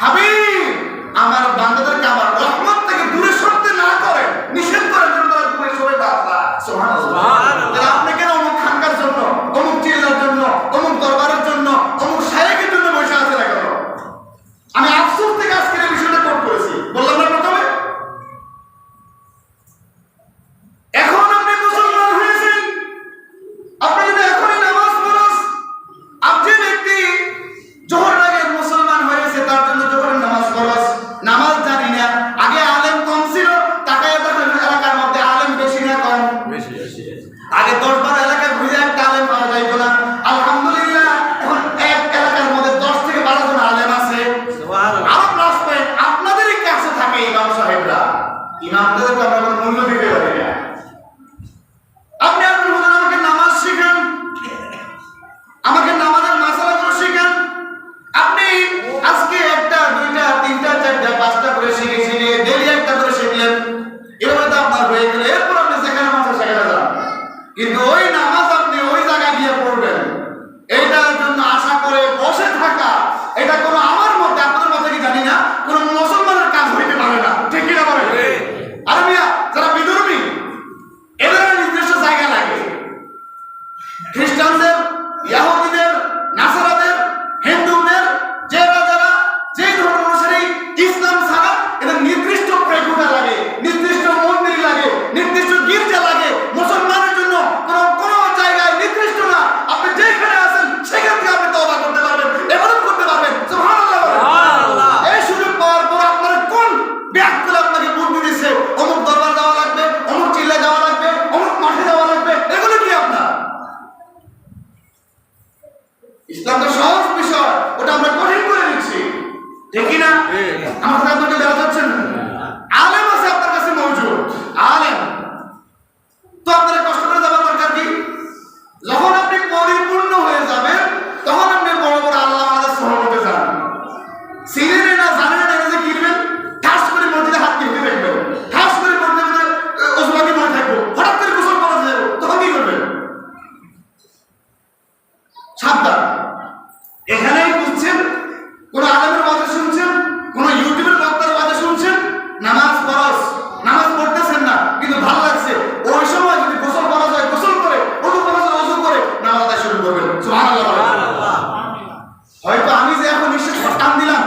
হাবিব আমার বান্দাদেরকে আমার রহমত থেকে দূরে সরতে না করে নিষেধ করার জন্য তারা দূরে সরে বাঁচা সুবহানাল্লাহ তাহলে আপনি কেন অমুক খানকার জন্য অমুক চিল্লার জন্য অমুক দরবারের জন্য অমুক শায়েখের জন্য বসে আছেন কেন আমি আফসোস থেকে আজকের এই বিষয়টা কোট করেছি বললাম না প্রথমে এখন আপনি মুসলমান হয়েছেন আপনি যদি এখনই নামাজ পড়েন আপনি ব্যক্তি জোহর আগে মুসলমান হয়েছে তার জন্য জোহরের নামাজ পড়েন নামাজ জানি না আগে আলেম কম ছিল তাকায় দেখেন এলাকার মধ্যে আলেম বেশি না কম বেশি বেশি আগে 10-12 এলাকায় ঘুরে একটা আলেম পাওয়া যাইতো না আলহামদুলিল্লাহ এখন এক এলাকার মধ্যে 10 থেকে 12 জন আলেম আছে সুবহানাল্লাহ আরো প্লাস পয়েন্ট আপনাদেরই কাছে থাকে ইমাম সাহেবরা ইমামদেরকে আমরা কোনো মূল্য দিতে পারি না আপনি আপনার বলেন আমাকে নামাজ শিখান আমাকে নামাজের মাসালাগুলো শিখান আপনি আজকে একটা দুইটা তিনটা চারটা পাঁচটা করে শিখে ডেইলি একটা করে শিখলেন এভাবে তো আপনার হয়ে গেল এরপর আপনি সেখানে মাসে সেখানে যান কিন্তু ওই নামাজ আপনি ওই জায়গায় গিয়ে পড়বেন এইটার জন্য আশা করে বসে থাকা এটা কোনো আমার মধ্যে আপনাদের মধ্যে কি জানি না কোনো মুসলমানের কাজ হইতে পারে না ঠিক কিনা বলেন আরে মিয়া যারা বিধর্মী এদের নির্দিষ্ট জায়গা লাগে খ্রিস্টানদের ইহুদিদের নাসারাদের হিন্দুদের যারা যে ধর্ম অনুসারী ইসলাম ছাড়া এদের নির্দিষ্ট প্রেক্ষুটা লাগে নির্দিষ্ট মন্দির লাগে নির্দিষ্ট গির্জা লাগে মুসলমানের জন্য কোন জায়গায় নির্দিষ্ট না আপনি যেখানে আছেন সেখান থেকে আপনি তওবা করতে পারবেন ইবাদত করতে পারবেন সুবহানাল্লাহ সুবহানাল্লাহ এই সুযোগ পাওয়ার পর আপনার কোন ব্যাকুল আপনাকে বুদ্ধি দিচ্ছে অমুক দরবার যাওয়া লাগবে অমুক চিল্লায় যাওয়া লাগবে অমুক মাঠে যাওয়া লাগবে এগুলো কি আপনার ইসলাম তো সহজ বিষয় ওটা আমরা কঠিন করে নিচ্ছি ঠিক না আমার কথা আপনাকে দেওয়া যাচ্ছে না আলেম আছে আপনার কাছে মৌজুদ আলেম তো আপনার কষ্ট করে যাওয়ার দরকার কি যখন আপনি পরিপূর্ণ হয়ে যাবেন তখন আপনি বড় বড় আল্লাহ আমাদের সহমতে যান সিনেনে না জানেন না যে কিনবেন ঠাস করে মসজিদে হাত দিতে দেখবেন ঠাস করে মসজিদে ওসমানি মনে থাকবো হঠাৎ করে গোসল করা যাবে তখন কি করবেন সাবধান এখানেই বুঝছেন কোন আলেমের কথা শুনছেন কোন ইউটিউবের বক্তার কথা শুনছেন নামাজ ফরজ নামাজ পড়তেছেন না কিন্তু ভালো লাগছে ওই সময় যদি গোসল করা যায় গোসল করে ওযু করা যায় ওযু করে নামাজ আদায় শুরু করবেন সুবহানাল্লাহ সুবহানাল্লাহ হয়তো আমি যে এখন নিশ্চিত টান দিলাম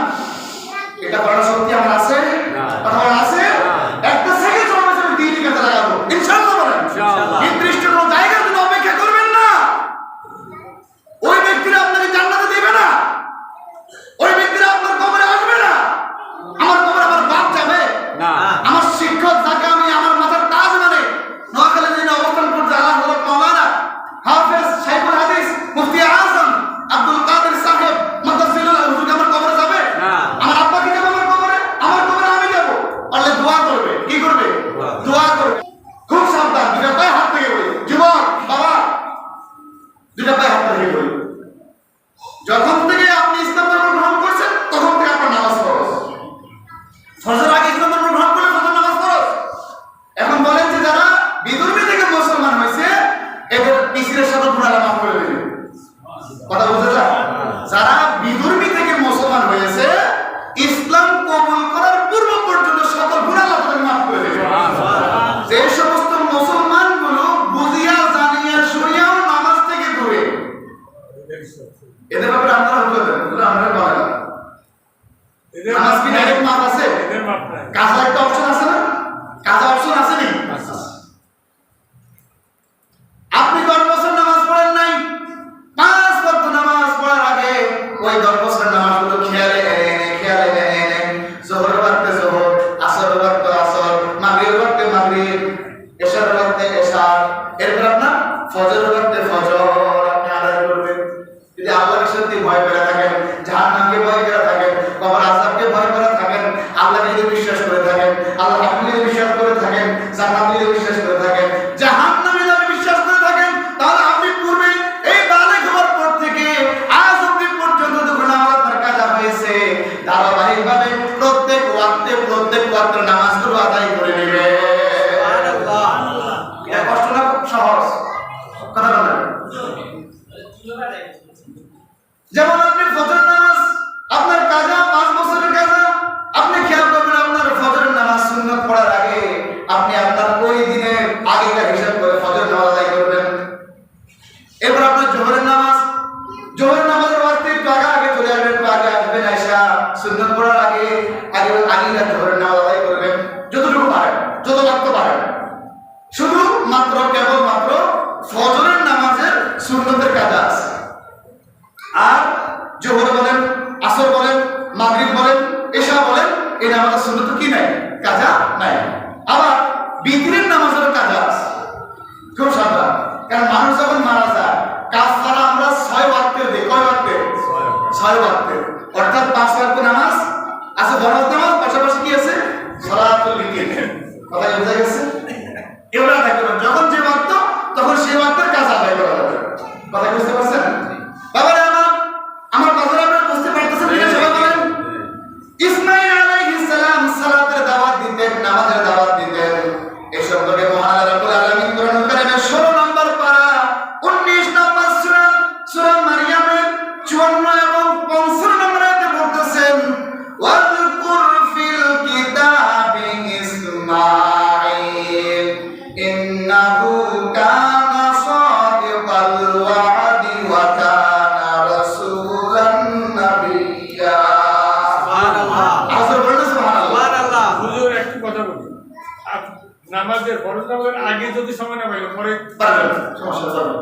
এটা করার শক্তি আমার আছে কথা বলা আছে একটা সেকেন্ড সময় আমি দিনই কাজে লাগাবো ইনশাআল্লাহ বলেন ইনশাআল্লাহ নির্দিষ্ট কোনো জায়গার জন্য অপেক্ষা করবেন না ওই ব্যক্তিরা আপনাকে জান্নাতে দিবে না ওই ব্যক্তিরা আপনার কবরে আসবে না আমার কবরে আমার বাপ যাবে না আমার শিক্ষক যাকে আমি আমার মাথার তাজ মানে নোয়াখালী জেলা অবস্থান করছে আল্লাহ হযরত মাওলানা হাফেজ শাইখুল হাদিস মুফতি আযম আব্দুল কাদের সাহেব মাদ্রাসাতুল হুজুর আমার কবরে যাবে না আমার আব্বা কি যাবে আমার কবরে আমি যাব আল্লাহ দোয়া করবে কি করবে দোয়া করবে খুব সাবধান দুটা পায়ে হাত থেকে বলি যুবক বাবা দুটা পায়ে হাত থেকে বলি যখন থেকে আপনি ইসলাম ধর্ম গ্রহণ করছেন তখন থেকে আপনার নামাজ ফরজ ফজর আগে ইসলাম ধর্ম গ্রহণ করলে ফজর নামাজ ফরজ এখন বলেন যে যারা বিধর্মী থেকে মুসলমান হয়েছে এদের পিছিয়ে সাথে গুনাহ মাফ করে দিবেন কথা বুঝতে যায় যারা বিধর্মী থেকে মুসলমান হয়েছে ইসলাম কবুল করার পূর্ব পর্যন্ত সকল গুনাহ আল্লাহ তাআলা মাফ করে দিবেন যে সমস্ত মুসলমানগুলো বুঝিয়া জানিয়া শুনিয়াও নামাজ থেকে দূরে এদের ব্যাপারে আপনারা হুকুম দেন আমরা বলা না নামাজ কি ডাইরেক্ট মাপ আছে কাজা একটা অপশন আছে না কাজা অপশন আছে নি আপনি 10 বছর নামাজ পড়েন নাই 5 ওয়াক্ত নামাজ পড়ার আগে ওই 10 বছর নামাজগুলো খেয়ালে এনে যোহর ওয়াক্তে যোহর আসর ওয়াক্তে আসর মাগরিব ওয়াক্তে মাগরিব এশার ওয়াক্তে এশা এরপর আপনার ফজর ওয়াক্তে ফজর আপনি আদায় করবেন যদি আল্লাহকে সত্যি ভয় করে থাকেন জাহান্নামকে ভয় করে থাকেন কবর আযাবকে ভয় করে থাকেন আল্লাহকে যদি বিশ্বাস করে থাকেন আল্লাহ আপনি যদি বিশ্বাস করে থাকেন জান্নাতকে যদি বিশ্বাস করে থাকেন জাহান্নামে যদি বিশ্বাস করে থাকেন তাহলে আপনি পূর্বে এই বালেগ হওয়ার পর থেকে আজ অবধি পর্যন্ত যখন আমার আপনার কাজা হয়েছে ধারাবাহিকভাবে প্রত্যেক ওয়াক্তে নামাজগুলো আদায় করে নেবে সুবহানাল্লাহ এটা কষ্ট না খুব সহজ কথা বলেন যেমন আপনি ফজর নামাজ, আপনার কাজা 5 বছরের কাজা, আপনি খেয়াল করবেন আপনার ফজরের নামাজ সুন্নাত পড়ার আগে আপনি আপনার ওই দিনের আগেকার হিসাব করে ফজর নামাজ আদায় করবেন। এরপর আপনার জোহরের নামাজ, জোহরের নামাজের ওয়াক্তে একটু আগে চলে আসবেন, আগে আসবেন, আয়সা সুন্নাত পড়ার আগে আগেকার জোহরের নামাজ আদায় করবেন যতটুকু পারেন, যত ওয়াক্ত পারেন। শুধু মাত্র কেবলমাত্র ফজরের নামাজের সুন্নতের কাজা আছে। আর জোহর বলেন, আসর বলেন, মাগরিব বলেন, এশা বলেন, এই নামাজের সুন্নত কি নাই? কাজা নাই। আবার বিতরের নামাজের কাজা আছে। খুব সাবধান, কারণ মানুষ যখন মারা যায় কাফারা আমরা 6 ওয়াক্তের দিই। কয় ওয়াক্তে? 6 ওয়াক্তে। অর্থাৎ 5 ওয়াক্ত নামাজ আছে, ফরজ নামাজ, পাশাপাশি কি আছে? সালাতুল বিতর। কথা বুঝা গেছে? এগুলো আদায় করবেন যখন যে ওয়াক্ত, তখন সেই ওয়াক্তের কাজা আদায় করা যাবে। কথা বুঝতে পারছেন? বাবারে আমার কথাটা আপনারা বুঝতে পারতেছেন কিনা সবাই বলেন? ইসমাঈল আলাইহিস সালাম সালাতের দাওয়াত দিতেন, নামাজের দাওয়াত দিতেন। এই সম্পর্কে মহান আল্লাহ রাব্বুল আলামিন কোরআনুল কারীমের 16 নম্বর পারা 19 নম্বর সূরা, সূরা মারইয়ামের 54 এবং 55 নম্বর আয়াতে বলতেছেন, ওয়াযকুর ফিল কিতাবি ইসমাঈল ইন্নাহু কানা সাদিকাল ওয়া'দি ওয়া কানা রাসূলান নাবিয়্যা। সুবহানাল্লাহ। আসর বলতে সুবহানাল্লাহ। সুবহানাল্লাহ। হুজুর একটু কথা বলি, নামাজের ফরজ নামাজের আগে যদি সময় না পাইলে পরে পারবেন, সমস্যা হবে।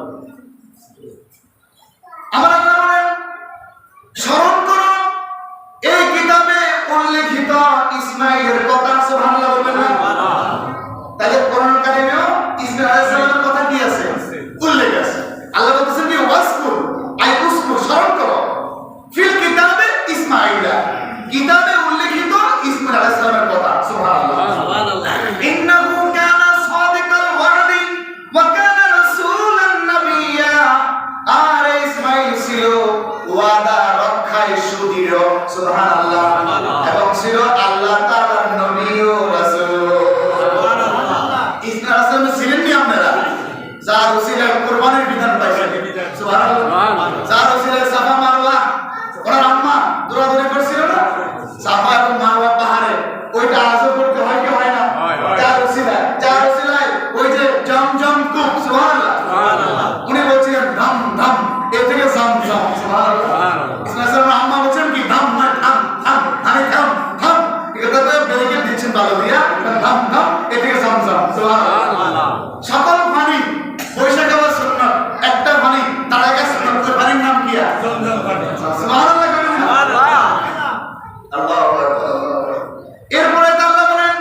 আমার আল্লাহ বলেন, স্মরণ করো এই কিতাবে উল্লেখিত ইসমাঈলের কথা। সুবহানাল্লাহ বলবেন না? তাহলে কোরআন কারিমেও ইসমাঈল আলাইহিস সালামের কথা কি আছে? উল্লেখ আছে। আল্লাহ বলতেছেন কি ওয়াজকুর, আই উযকুর, স্মরণ করো ফিল কিতাবে ইসমাঈলা, কিতাবে উল্লেখিত ইসমাঈল আলাইহিস সালামের কথা। সুবহানাল্লাহ। সুবহানাল্লাহ। ইন্নাহু কানা সাদিকাল ওয়া'দি ওয়া কানা রাসূলান নাবিয়্যা। আর ইসমাঈল ছিল ওয়াদা রক্ষায় সুদৃঢ়। সুবহানাল্লাহ। এবং ছিল আল্লাহ তাআলার নবী ও রাসূল। সুবহানাল্লাহ। ইসমাঈল আলাইহিস সালাম ছিলেন কি আপনারা? যার ওসিলায় কুরবানির বিধান পাইছেন। সুবহানাল্লাহ। যার ওসিলায় সাফা মারওয়া, ওনার আম্মা দৌড়াদৌড়ি করছিল না সাফা এবং মারওয়া পাহাড়ে, ওইটা আজও করতে হয় কি হয় না? যার ওসিলায় ওই যে জমজম কূপ। সুবহানাল্লাহ। উনি বলছিলেন ধাম ধাম, এ থেকে জাম জাম। সুবহানাল্লাহ। ইসমাঈল সালামের আম্মা বলছেন কি ধাম নয় থাম থাম, আরে থাম থাম, এটা তো ব্যারিকেড দিচ্ছেন ভালো দিয়া, ধাম ধাম, এ থেকে জাম জাম। সুবহানাল্লাহ। সকল পানি বৈশাখ আবার সুন্নাত, একটা পানি তার আগে সুন্নাত, ওই পানির নাম কি? জমজম পানি। সুবহানাল্লাহ। আল্লাহু আকবার। এরপরে তো আল্লাহ বলেন,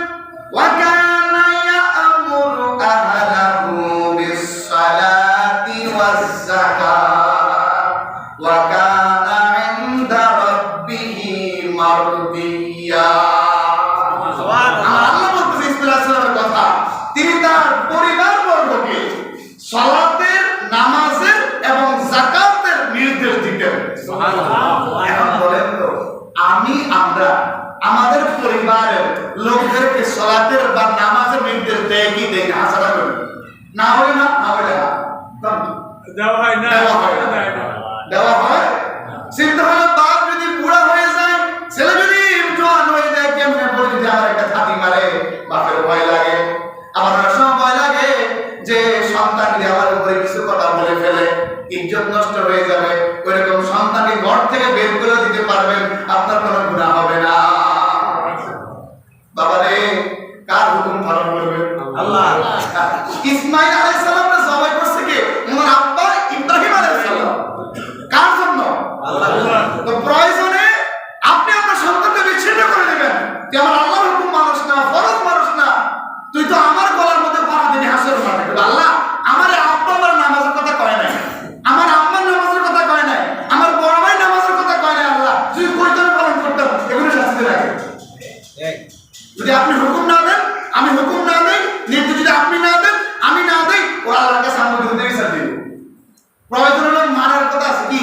ওয়া কানা ইয়া'মুরু আহলাহু বিস-সালাতি ওয়াজ-যাকাত ওয়া কানা 'ইনদা রাব্বিহি মারদিয়্যা। আল্লাহ বলতেছে ইসমাঈল আলাইহিস সালামের কথা, তিনি তার পরিবারবর্গকে সালাতের, নামাজের এবং যাকাতের নির্দেশ দিতেন। এখন বলেন তো, আমরা আমাদের পরিবারের লোকদেরকে সালাতের বা নামাজের নির্দেশ দেয় কি দেয় না? হাসানা করি না, হয় না? না হয় না? দেওয়া হয় না, দেওয়া হয় না। দেওয়া হয়। চিন্তা হলো, বাপ যদি বুড়া হয়ে যায়, ছেলে যদি জোয়ান হয়ে যায়, কেমনে বলে যদি আমার একটা থাতি মারে, বাপের ভয় লাগে। আমার অনেক সময় ভয় লাগে যে সন্তান যদি আমার উপরে কিছু কথা বলে ফেলে, ইজ্জত নষ্ট হয়ে যাবে। ওইরকম সন্তানকে ঘর থেকে বের করে দিতে পারবেন, আপনার কোনো গুনাহ হবে না। বাবারে, কার হুকুম পালন করবেন? আল্লাহ। ইসমাঈল আলাইহিস সালামকে জবাই করছে কে? ওনার আব্বা ইব্রাহিম আলাইহিস সালাম। কার জন্য? আল্লাহ। তো প্রয়োজনে আপনি আপনার সন্তানকে বিচ্ছিন্ন করে দিবেন যে আমার আল্লাহর হুকুম মানুষ না, ফরজ মানুষ না, তুই তো আমার গলার মধ্যে পাড়া দিবি হাসর মাঠে। আল্লাহ, আমার আব্বা আমার নামাজের কথা কয় নাই, আমার আম্মার নামাজের কথা কয় নাই, আমার বড় ভাই নামাজের কথা কয় নাই। আল্লাহ, তুই পরিচালনা পালন করতাম, এগুলো শাস্তি রাখে। যদি আপনি হুকুম না দেন, আমি হুকুম না দেই, নির্দেশ যদি আপনি না দেন, আমি না দেই, ও আল্লাহর কাছে আমরা বিরুদ্ধে বিচার দিব। প্রয়োজন হলো মারার কথা আছে কি?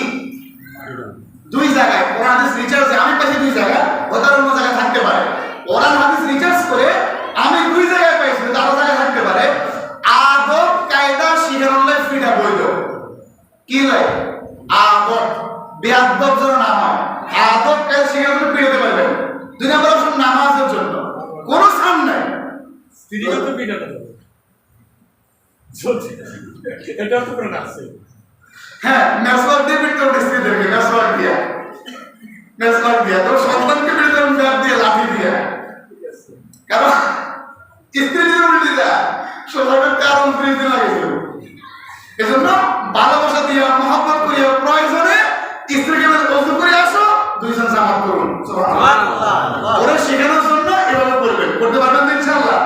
2 জায়গায় কোরআন হাদিস রিসার্চ, আমি পাইছি 2 জায়গায়, ওটার অন্য জায়গায় থাকতে পারে। কোরআন হাদিস রিসার্চ করে আমি 2 জায়গায় পাইছি, আরো জায়গায় থাকতে পারে। আদব কায়দা শিখানোর লাই ফ্রিডা বৈধ। কি লাই? আদব বেয়াদব যেন না হয়। আদব কাজ শিখে আপনি পেতে পারবেন। 2 নম্বর অপশন নামাজের জন্য কোনো ছাড় নাই। স্ত্রীকে তো পিটাতে হবে। এটাও তো করে আছে। হ্যাঁ, মেসওয়াক দিয়ে পিটতে হবে স্ত্রীদেরকে, মেসওয়াক দিয়া তো সন্তানকে পিটতে হবে ব্যাট দিয়ে, লাঠি দিয়ে। কারণ স্ত্রী যদি উল্টে যায় সোজাটার কারণ স্ত্রীতে লাগেছিল। এজন্য ভালোবাসা দিয়া, মহব্বত করিয়া, প্রয়োজনে স্ত্রীকে ওযু করে আসো, 2 জন জামাত করুন। সুবহানাল্লাহ। ওরা শেখানোর জন্য এভাবে করবেন, করতে পারবেন তো ইনশাআল্লাহ।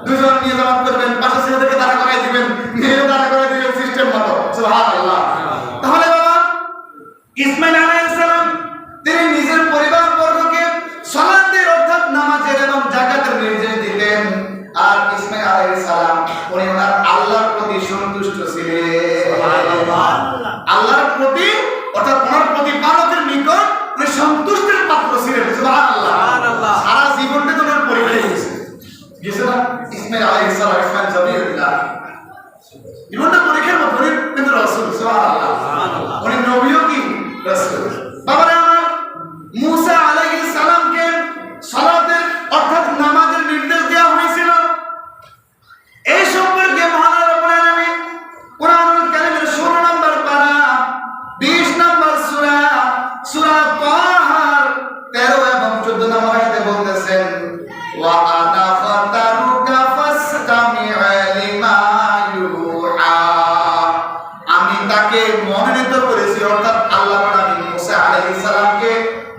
2 জন নিয়ে জামাত করবেন, পাশে ছেলেদেরকে দাঁড়া করাই দিবেন, মেয়েও দাঁড়া করাই দিবেন সিস্টেম মতো। সুবহানাল্লাহ। তাহলে বাবা ইসমাঈল আলাইহিস সালাম তিনি নিজের পরিবার বর্গকে সালাতের অর্থাৎ নামাজের এবং যাকাতের নির্দেশ দিতেন। আর ইসমাঈল আলাইহিস সালাম উনি ওনার আল্লাহর প্রতি সন্তুষ্ট ছিলেন। সুবহানাল্লাহ। আল্লাহর প্রতি অর্থাৎ ওনার প্রতিপালকের নিকট উনি সন্তুষ্টির পাত্র ছিলেন। সুবহানাল্লাহ। সারা জীবনটা তোমার পরীক্ষা গেছে না ইসমাঈল আলাইহিস সালাম, ইসমাঈল জবিরুল্লাহ জীবনটা পরীক্ষার মতো। উনি কিন্তু রাসূল। সুবহানাল্লাহ। উনি নবীও কি রাসূল। বাবারা আমার মুসা আলাইহিস সালামকে সালাতের অর্থাৎ নামাজের নির্দেশ দেওয়া হয়েছিল। এই সম্পর্কে মহান রব্বুল আলামিন কুরআনুল কারীমের 16 নম্বর পারা 20 নম্বর সূরা সূরা তাহার 13 এবং 14 নম্বর আয়াতে বলতেছেন, ওয়া আনা ফাতারুকা ফাসতামি' লিমা ইউহা। আমি তাকে মনোনীত করেছি, অর্থাৎ আল্লাহ নবী মুসা আলাইহিস সালামকে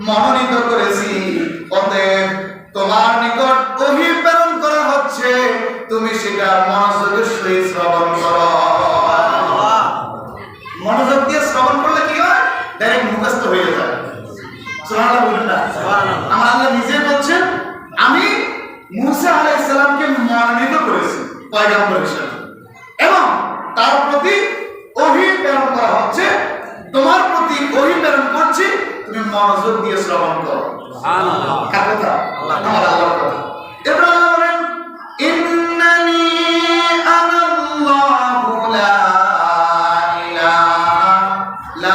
মনোনীত করেছি। অতএব তোমার নিকট ওহী প্রেরণ করা হচ্ছে, তুমি সেটা মনোযোগের সহিত শ্রবণ করো। মনোযোগ দিয়ে শ্রবণ করলে কি হয়? ডাইরেক্ট মুখস্থ হয়ে যায়। সুবহানাল্লাহ বলুন না। আমার আল্লাহ নিজে বলছেন, আমি মুসা আলাইহিস সালামকে মনোনীত করেছি পয়গম্বর হিসেবে এবং তার প্রতি ওহী প্রেরণ করা হচ্ছে, তোমার প্রতি ওহী প্রেরণ করছি, তুমি মনোযোগ দিয়ে শ্রবণ করো। সুবহানাল্লাহ। কার কথা? আমার আল্লাহর কথা। এরপর আল্লাহ বলেন, ইন্নানি আনাল্লাহু লা ইলাহা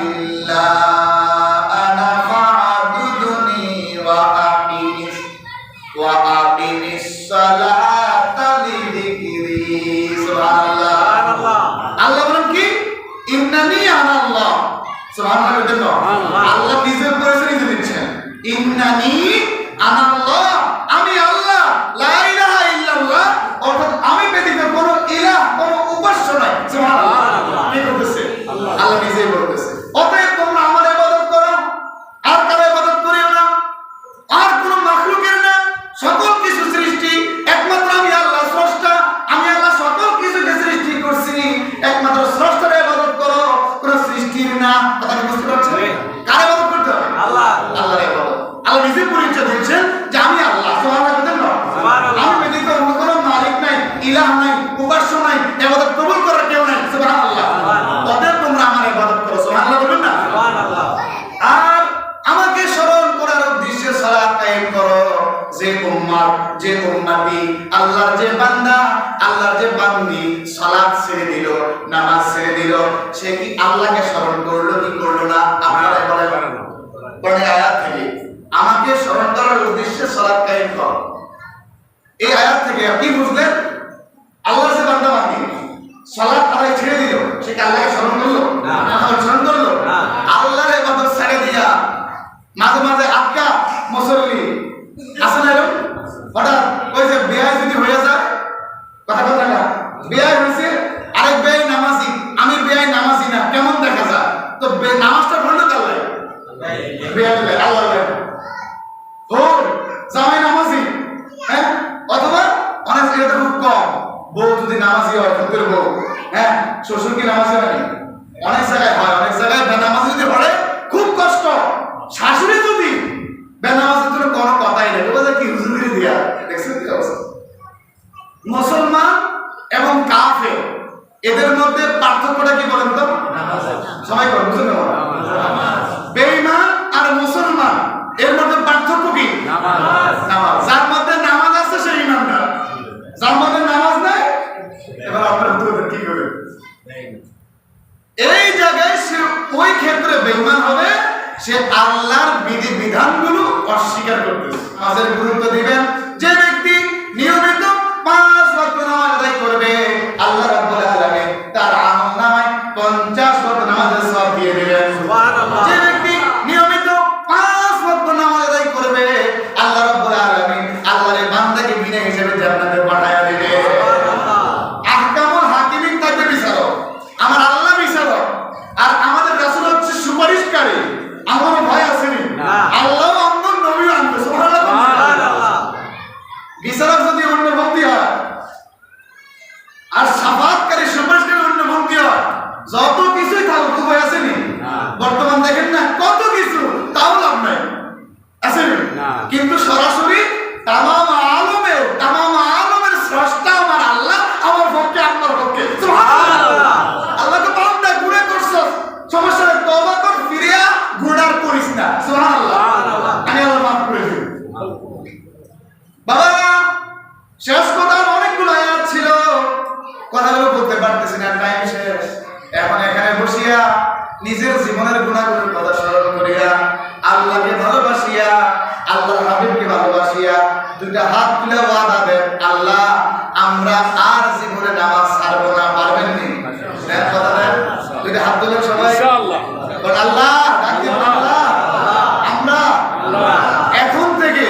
ইল্লা আনা ফা'বুদনি ওয়া আকিমিস সালাতা লিযিকরি। সুবহানাল্লাহ। আল্লাহ বলেন কি? ইন্নানি আনাল্লাহ। সুবহানাল্লাহ। আল্লাহ নিজে বলেছেন, নিজে দিচ্ছেন। ইন্নানি আনাল্লাহ, আমি আল্লাহ, লা ইলাহা ইল্লাল্লাহ, অর্থাৎ আমি ব্যতীত কোনো ইলাহ, কোনো উপাস্য নাই। সুবহানাল্লাহ। কে বলতেছে? আল্লাহ নিজেই বলতেছে। অতএব তোমরা আমার ইবাদত করো, আর কারো ইবাদত করিও না, আর কোনো মাখলুকের না। সকল কিছু সৃষ্টি একমাত্র আমি আল্লাহ স্রষ্টা। আমি আল্লাহ সকল কিছুকে সৃষ্টি করছি, একমাত্র স্রষ্টার ইবাদত করো, কোনো সৃষ্টির না। কথা কি বুঝতে পারছেন? কার ইবাদত করতে হবে? আল্লাহ। আল্লাহর ইবাদত। আল্লাহ নিজে পরিচয় দিচ্ছেন যে আমি আল্লাহ। সুবহানাল্লাহ। আমি ব্যতীত অন্য কোনো মালিক নাই, ইলাহ নাই, উপাস্য নাই, ইবাদত কবুল করার কেউ নাই। সুবহানাল্লাহ। অতএব তোমরা আমার ইবাদত করো। সুবহানাল্লাহ বলুন না। সুবহানাল্লাহ। আর আমাকে স্মরণ করার উদ্দেশ্যে সালাত কায়েম করো। যে উম্মতি আল্লাহর যে বান্দা, আল্লাহর যে বান্দি সালাত ছেড়ে দিল, নামাজ ছেড়ে দিল, সে কি আল্লাহকে স্মরণ করলো কি করলো না? আপনারা বলেন। পরে আয়াত থেকে আমাকে স্মরণ করার উদ্দেশ্যে সালাত কায়েম করো, এই আয়াত থেকে আপনি বুঝলেন আল্লাহর যে বান্দা বান্দি সালাত আদায় ছেড়ে দিল, সে কি আল্লাহকে স্মরণ করলো? না। স্মরণ করলো? আল্লাহর ইবাদত ছেড়ে দিয়া মাঝে মাঝে আটকা মুসল্লি আসে না এরকম? হঠাৎ ওই যে বেয়াই যদি হয়ে যায়, কথা কথা না, বেয়াই হয়েছে, আরেক বেয়াই নামাজি, আমি বেয়াই নামাজি না, কেমন দেখা যায়? তো নামাজটা পড়লো কার লাগে? বেয়াই আল্লাহ লাগে। ও জামাই নামাজি, হ্যাঁ, অথবা অনেক এটা খুব কম, বউ যদি নামাজি হয়, ফুতের বউ, হ্যাঁ, শ্বশুর কি নামাজি হয়নি? অনেক জায়গায় হয়, অনেক জায়গায় বেনামাজি যদি হয় খুব কষ্ট। শাশুড়ি যদি বেনামাজির জন্য কোনো কথাই নেই, ওটা কি হুজুরি দিয়া দেখছেন কি অবস্থা? মুসলমান এবং কাফের এদের মধ্যে পার্থক্যটা কি বলেন তো? সবাই বলেন, বুঝলেন? বেঈমান আর মুসলমান এর মধ্যে পার্থক্য কি? নামাজ। যার মধ্যে নামাজ আছে সে ঈমানদার, যার মধ্যে নামাজ নাই, এবার আপনারা উত্তর কি করবেন? এই জায়গায় সে ওই ক্ষেত্রে বেঈমান হবে, সে আল্লাহর বিধি বিধানগুলো অস্বীকার করতেছে। নামাজের গুরুত্ব দিবেন। যে ব্যক্তি নিয়মিত 5 ওয়াক্ত নামাজ আদায় করবে, আল্লাহ রাব্বুল আলামিন তার আমলনামায় 50 ওয়াক্ত নামাজের সওয়াব দিয়ে দিবেন। সুবহানাল্লাহ। যে ব্যক্তি নিয়মিত 5 ওয়াক্ত নামাজ আদায় করবে, আল্লাহ রাব্বুল আলামিন আল্লাহর বান্দাকে বিনা হিসাবে জান্নাতে পাঠায়া দিবে। আহকামুল হাকিমিন থাকবে বিচারক, আমার আল্লাহ বিচারক, আর আমাদের রাসূল হচ্ছে সুপারিশকারী। আমার ভয় আসেনি, না। আল্লাহ অন্য নবী আনবে। সুবহানাল্লাহ। সুবহানাল্লাহ। বিচারক যদি অন্য ভক্তি হয় আর সাফাতকারী সুপারিশকারী অন্য ভক্তি হয়, যত কিছুই থাকুক উপায় আসেনি। না। বর্তমান দেখেন না কত কিছু, তাও লাভ নাই, আসেনি। না। কিন্তু সরাসরি তামাম আলমের স্রষ্টা আমার আল্লাহ, আমার পক্ষে আল্লাহর পক্ষে। সুবহানাল্লাহ। আল্লাহকে বান্দা গুনাহ করছস, সমস্যা নেই, তওবা কর, ফিরিয়া গুনাহ করিস না। সুবহানাল্লাহ। সুবহানাল্লাহ। আমি আল্লাহ মাফ করে দেব। বাবা, শেষ কথার অনেকগুলো আয়াত ছিল, কথাগুলো বলতে পারতেছি না, টাইম শেষ। এখন এখানে বসিয়া নিজের জীবনের গুণাগুলোর কথা স্মরণ করিয়া, আল্লাহকে ভালোবাসিয়া, আল্লাহর হাবিবকে ভালোবাসিয়া, দুইটা হাত তুলে ওয়াদা দেন, আল্লাহ আমরা আর জীবনে নামাজ ছাড়বো না। পারবেন নি? দেন, কথা দেন। দুইটা হাত তুলে সবাই ইনশাআল্লাহ। বল, আল্লাহ ডাক দিন, আল্লাহ আমরা এখন থেকে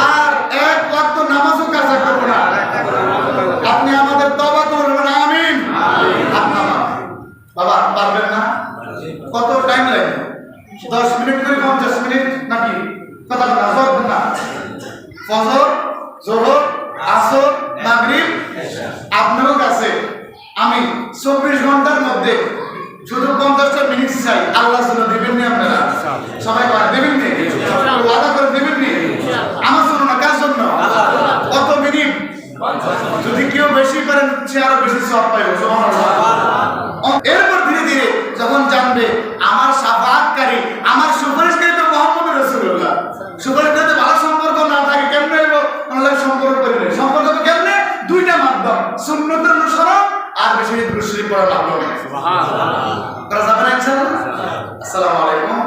আর এক ওয়াক্ত নামাজও কাজা করবো না। আপনি আমাদের তওবা করবেন, আমিন। আপনার বাবা পারবেন না? কত টাইম লাগবে? 10 মিনিট করে, 50 মিনিট নাকি? কথা না, বলবেন না। ফজর, যোহর, আসর, মাগরিব, আপনারও কাছে আমি 24 ঘন্টার মধ্যে শুধু 50টা মিনিট চাই। আল্লাহ জন্য দিবেন নি আপনারা? সবাই করে দিবেন নি? ওয়াদা করে দিবেন নি? আমার জন্য না, কার জন্য? কত মিনিট? যদি কেউ বেশি করেন সে আরো বেশি সওয়াব পাইবে। সুবহানাল্লাহ। এরপর ধীরে ধীরে যখন জানবে আমার শাফাআতকারী, আমার সুপারিশকারী তো মুহাম্মদুর রাসূলুল্লাহ, সুপারিশকারীতে ভালো সম্পর্ক না থাকে কেমনে হইব? আল্লাহ সম্পর্ক করবে। সম্পর্ক হবে কেমনে? দুইটা মাধ্যম, সুন্নতের অনুসরণ আর বেশি বেশি দুরূদ শরীফ পড়ার মাধ্যমে। সুবহানাল্লাহ। করা যাবে না ইনশাআল্লাহ? আসসালামু আলাইকুম।